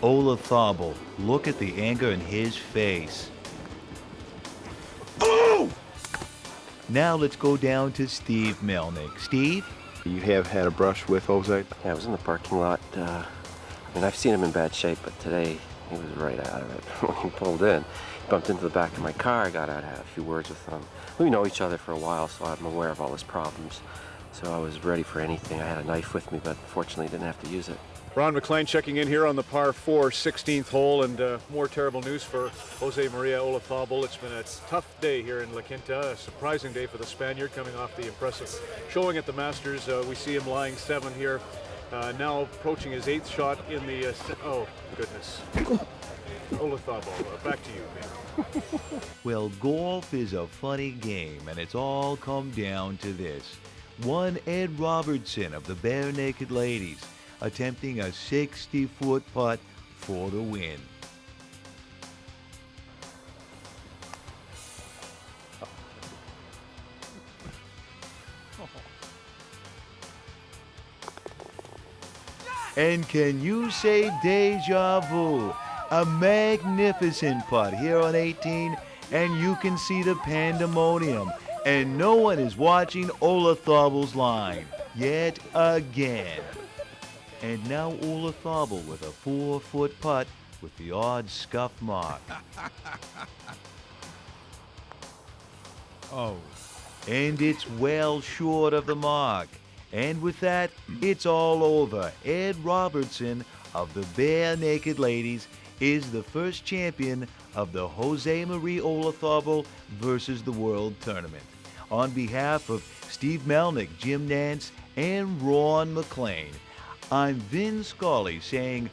Olazabal, look at the anger in his face. Oh! Now let's go down to Steve Melnick. Steve? You have had a brush with Jose? Yeah, I was in the parking lot. I've seen him in bad shape, but today he was right out of it. When he pulled in, he bumped into the back of my car. I got out, had a few words with him. We know each other for a while, so I'm aware of all his problems. So I was ready for anything. I had a knife with me, but fortunately didn't have to use it. Ron McLean checking in here on the par 4 16th hole, and more terrible news for Jose Maria Olazabal. It's been a tough day here in La Quinta, a surprising day for the Spaniard coming off the impressive showing at the Masters. We see him lying 7 here, now approaching his 8th shot in the, oh goodness. Olazabal, back to you, man. Well, golf is a funny game, and it's all come down to this. One Ed Robertson of the Bare Naked Ladies attempting a 60-foot putt for the win. And can you say deja vu? A magnificent putt here on 18, and you can see the pandemonium. And no one is watching Olazabal's line yet again. And now Olazabal with a 4-foot putt with the odd scuff mark. Oh. And it's well short of the mark. And with that, it's all over. Ed Robertson of the Bare Naked Ladies is the first champion of the Jose Maria Olazabal versus the World Tournament. On behalf of Steve Melnick, Jim Nance, and Ron McLean, I'm Vin Scully saying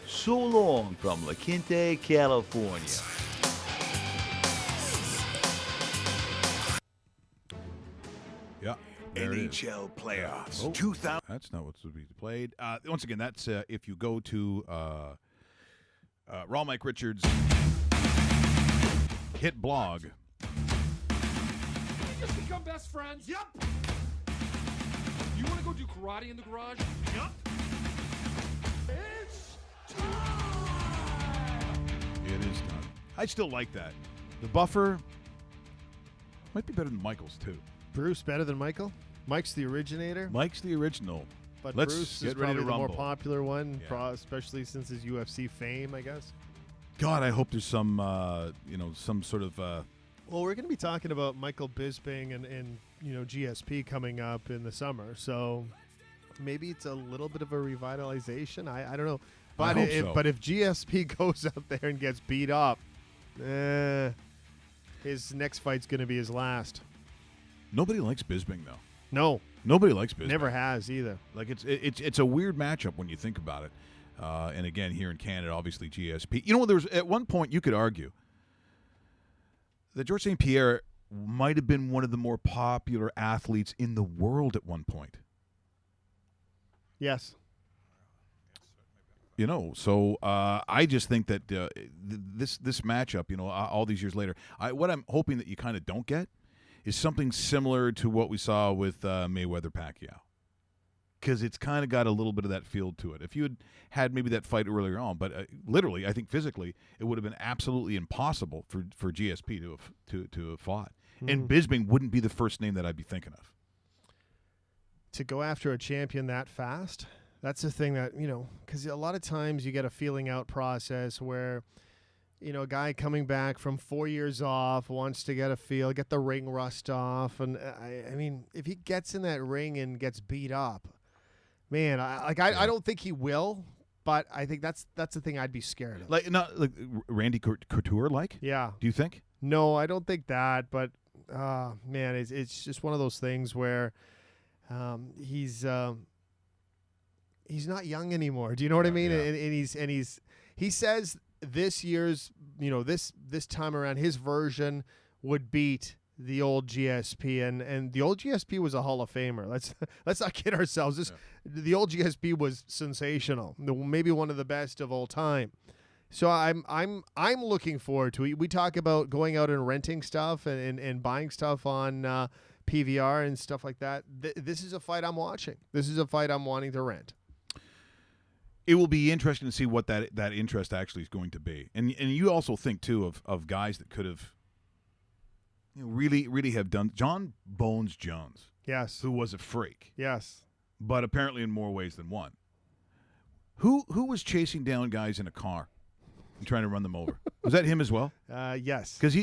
so long from La Quinta, California. Yeah. NHL playoffs. Oh, 2000. That's not what's to be played. Once again, that's if you go to Raw Mike Richards hit blog. Just become best friends. Yep. You want to go do karate in the garage? Yep. It's time. It is time. I still like that. The buffer might be better than Michael's too. Bruce better than Michael? Mike's the originator. Mike's the original. But Let's Bruce get is ready probably to the more rumble. popular one, especially since his UFC fame, I guess. God, I hope there's some, some sort of. Well, we're going to be talking about Michael Bisping and GSP coming up in the summer, so maybe it's a little bit of a revitalization. I don't know, but if GSP goes out there and gets beat up, his next fight's going to be his last. Nobody likes Bisping though. No, nobody likes Bisping. Never has either. Like it's a weird matchup when you think about it. And again, here in Canada, obviously GSP. You know, there was at one point you could argue that Georges St. Pierre might have been one of the more popular athletes in the world at one point. Yes. You know, so I just think that this matchup, all these years later, what I'm hoping that you kind of don't get is something similar to what we saw with Mayweather-Pacquiao. Because it's kind of got a little bit of that feel to it. If you had maybe that fight earlier on, but literally, I think physically, it would have been absolutely impossible for GSP to have fought. Mm-hmm. And Bisping wouldn't be the first name that I'd be thinking of. To go after a champion that fast, that's the thing that, because a lot of times you get a feeling out process where, a guy coming back from 4 years off wants to get the ring rust off. And I mean, if he gets in that ring and gets beat up, man, I don't think he will, but I think that's the thing I'd be scared of. Like Randy Couture, like? Yeah. Do you think? No, I don't think that, but man, it's just one of those things where he's he's not young anymore. Do you know what I mean? And he says this year's, this time around, his version would beat the old GSP, and the old GSP was a Hall of Famer. Let's not kid ourselves. The old GSP was sensational, maybe one of the best of all time. So I'm looking forward to it. We talk about going out and renting stuff and buying stuff on PVR and stuff like that. This is a fight I'm watching. This is a fight I'm wanting to rent. It will be interesting to see what that interest actually is going to be. And you also think, too, of guys that could have really have done. John Bones Jones. Yes. Who was a freak. Yes. But apparently in more ways than one. Who was chasing down guys in a car and trying to run them over? Was that him as well? Yes. Because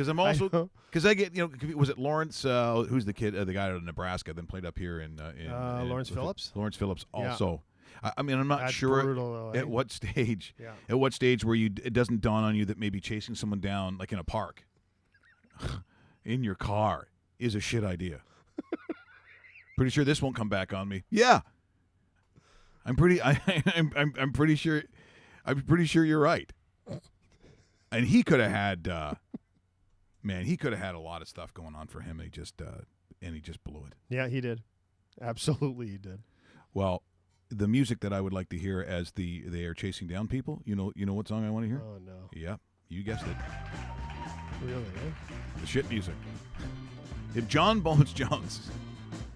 I'm also I get was it Lawrence? Who's the kid? The guy out of Nebraska, then played up here in Lawrence Phillips. Lawrence Phillips also. Yeah. I mean, I'm not sure brutal, though, at what stage. Yeah. At what stage where it doesn't dawn on you that maybe chasing someone down like in a park, in your car, is a shit idea. Pretty sure this won't come back on me. Yeah. I'm pretty sure. I'm pretty sure you're right. And he could have had. He could have had a lot of stuff going on for him, and he just blew it. Yeah, he did. Absolutely, he did. Well, the music that I would like to hear as they are chasing down people. You know what song I want to hear? Oh no. Yep, you guessed it. Really? Eh? The shit music. If John Bones Jones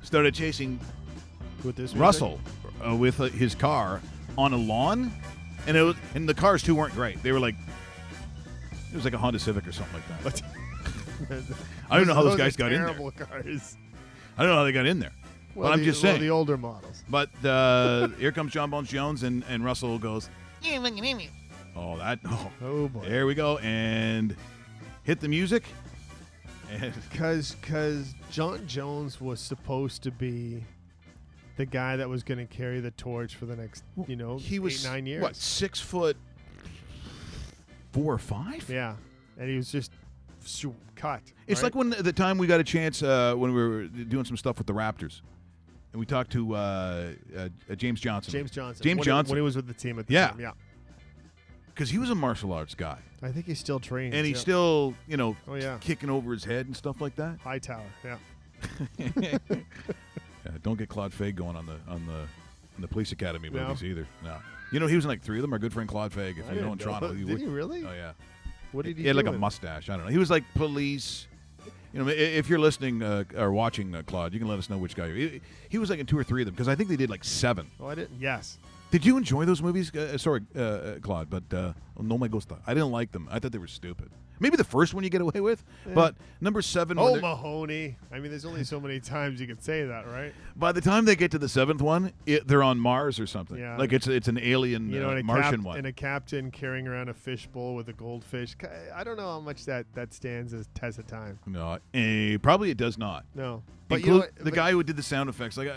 started chasing with this Russell with his car on a lawn, and the cars too weren't great. They were like, it was like a Honda Civic or something like that. I don't know how those guys got in there. Terrible cars. I don't know how they got in there. Well, but I'm just saying. The older models. But here comes John Bones Jones, and Russell goes, oh boy. There we go, and hit the music. Because John Jones was supposed to be the guy that was going to carry the torch for the next, he was 8-9 years. What, 6'4" or 5? Yeah, and he was just cut. It's like when the time we got a chance when we were doing some stuff with the Raptors, and we talked to James Johnson. James Johnson. When he was with the team at the time. Yeah. Because he was a martial arts guy. I think he still trains. And he's still, kicking over his head and stuff like that. High tower, yeah. Don't get Claude Fag going on the Police Academy movies either. No. He was in like 3 of them. Our good friend Claude Fag, if you know in Toronto. Did he really? Oh, yeah. What did he do? He had like a mustache. I don't know. He was like police. If you're listening or watching, Claude, you can let us know which guy. He was like in 2 or 3 of them because I think they did like 7. Oh, I didn't? Yes. Did you enjoy those movies? Sorry, Claude, but no me gusta. I didn't like them. I thought they were stupid. Maybe the first one you get away with, but number 7. Oh, Mahoney. I mean, there's only so many times you can say that, right? By the time they get to the 7th one, they're on Mars or something. Yeah. Like it's an alien Martian one. And a captain carrying around a fishbowl with a goldfish. I don't know how much that stands as test of time. No, probably it does not. No. But the guy who did the sound effects, like,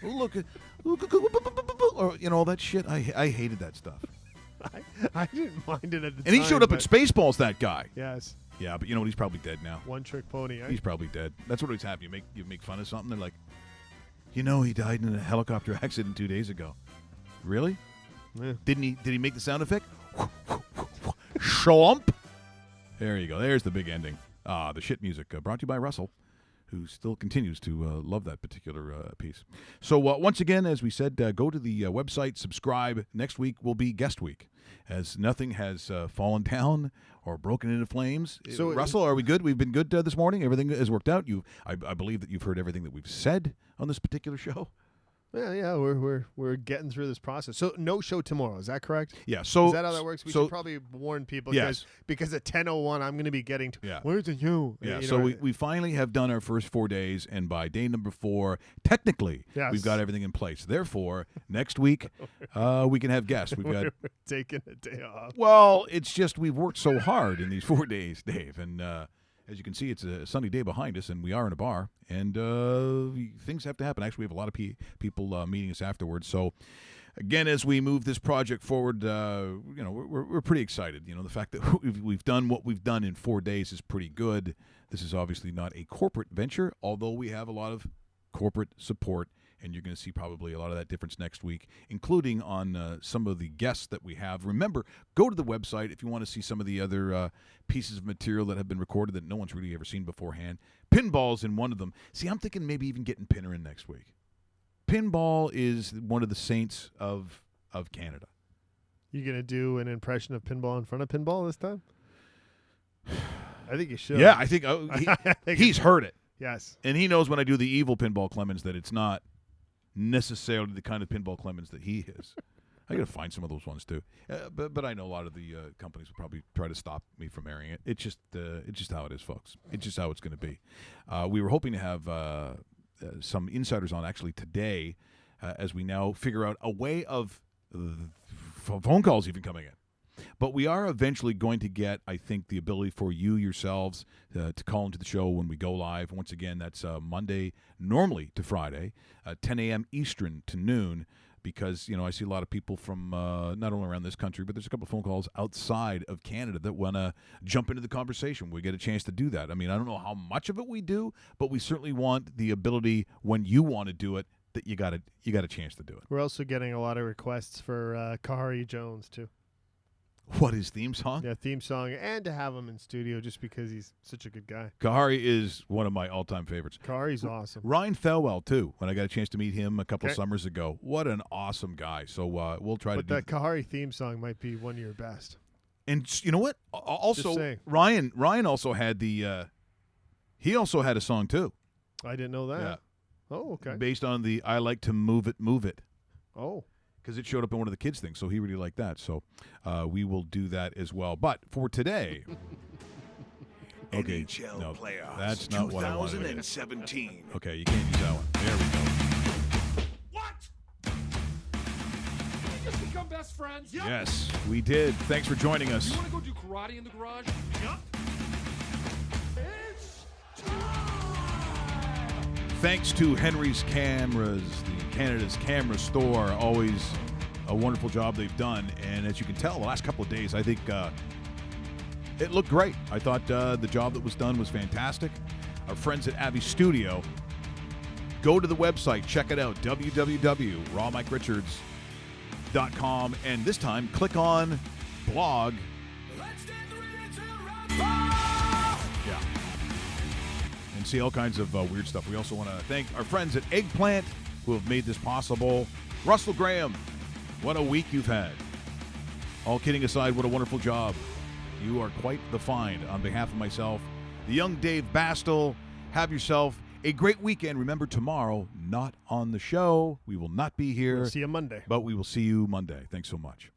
look at, or all that shit. I hated that stuff. I didn't mind it at the time. And he showed up at Spaceballs, that guy. Yes. Yeah, but you know what? He's probably dead now. One trick pony. He's probably dead. That's what always happens. You make fun of something. They're like, he died in a helicopter accident 2 days ago. Really? Yeah. Did he make the sound effect? Schlump. There you go. There's the big ending. The shit music brought to you by Russell, who still continues to love that particular piece. So once again, as we said, go to the website, subscribe. Next week will be guest week, as nothing has fallen down or broken into flames. So Russell, are we good? We've been good this morning. Everything has worked out. I believe that you've heard everything that we've said on this particular show. Yeah, we're getting through this process. So no show tomorrow, is that correct? Yeah. So is that how that works? We should probably warn people because at 10:01 I'm going to be getting to where's the show? Yeah. So we finally have done our first 4 days, and by day number 4, technically we've got everything in place. Therefore, next week we can have guests. We've got taking a day off. Well, it's just we've worked so hard in these 4 days, Dave, and. As you can see, it's a sunny day behind us, and we are in a bar, and things have to happen. Actually, we have a lot of people meeting us afterwards. So, again, as we move this project forward, we're pretty excited. The fact that we've done what we've done in 4 days is pretty good. This is obviously not a corporate venture, although we have a lot of corporate support And you're going to see probably a lot of that difference next week, including on some of the guests that we have. Remember, go to the website if you want to see some of the other pieces of material that have been recorded that no one's really ever seen beforehand. Pinball's in one of them. See, I'm thinking maybe even getting Pinner in next week. Pinball is one of the saints of Canada. You going to do an impression of Pinball in front of Pinball this time? I think you should. Yeah, I think he's heard it. Yes. And he knows when I do the evil Pinball Clemens that it's not necessarily the kind of Pinball Clemens that he is. I got to find some of those ones too. But I know a lot of the companies will probably try to stop me from airing it. It's just how it is, folks. It's just how it's going to be. We were hoping to have some insiders on actually today as we now figure out a way of phone calls even coming in. But we are eventually going to get, I think, the ability for you yourselves to call into the show when we go live. Once again, that's Monday, normally to Friday, 10 a.m. Eastern to noon, because, I see a lot of people from not only around this country, but there's a couple of phone calls outside of Canada that want to jump into the conversation. We get a chance to do that. I mean, I don't know how much of it we do, but we certainly want the ability when you want to do it that you got a chance to do it. We're also getting a lot of requests for Kahari Jones, too. What, his theme song? Yeah, theme song, and to have him in studio just because he's such a good guy. Kahari is one of my all-time favorites. Kahari's awesome. Ryan Thelwell, too, when I got a chance to meet him a couple summers ago. What an awesome guy. So we'll try to do that Kahari theme song might be one of your best. And you know what? Also, Ryan also had he also had a song, too. I didn't know that. Yeah. Oh, okay. Based on the I Like to Move It, Move It. Oh. Because it showed up in one of the kids' things, so he really liked that. So we will do that as well. But for today, okay, NHL no, playoffs, that's not what I wanted. 2017. Okay, you can't use that one. There we go. What? Did we just become best friends? Yep. Yes, we did. Thanks for joining us. You want to go do karate in the garage? Yep. It's time! Thanks to Henry's Cameras, Canada's camera store. Always a wonderful job they've done. And as you can tell, the last couple of days, I think it looked great. I thought the job that was done was fantastic. Our friends at Avi Studio, go to the website, check it out, www.rawmikeRichards.com. And this time, click on blog. Yeah. And see all kinds of weird stuff. We also want to thank our friends at Eggplant, who have made this possible. Russell Graham, what a week you've had. All kidding aside, what a wonderful job. You are quite the find. On behalf of myself, the young Dave Bastel, have yourself a great weekend. Remember, tomorrow, not on the show. We will not be here. We'll see you Monday. But we will see you Monday. Thanks so much.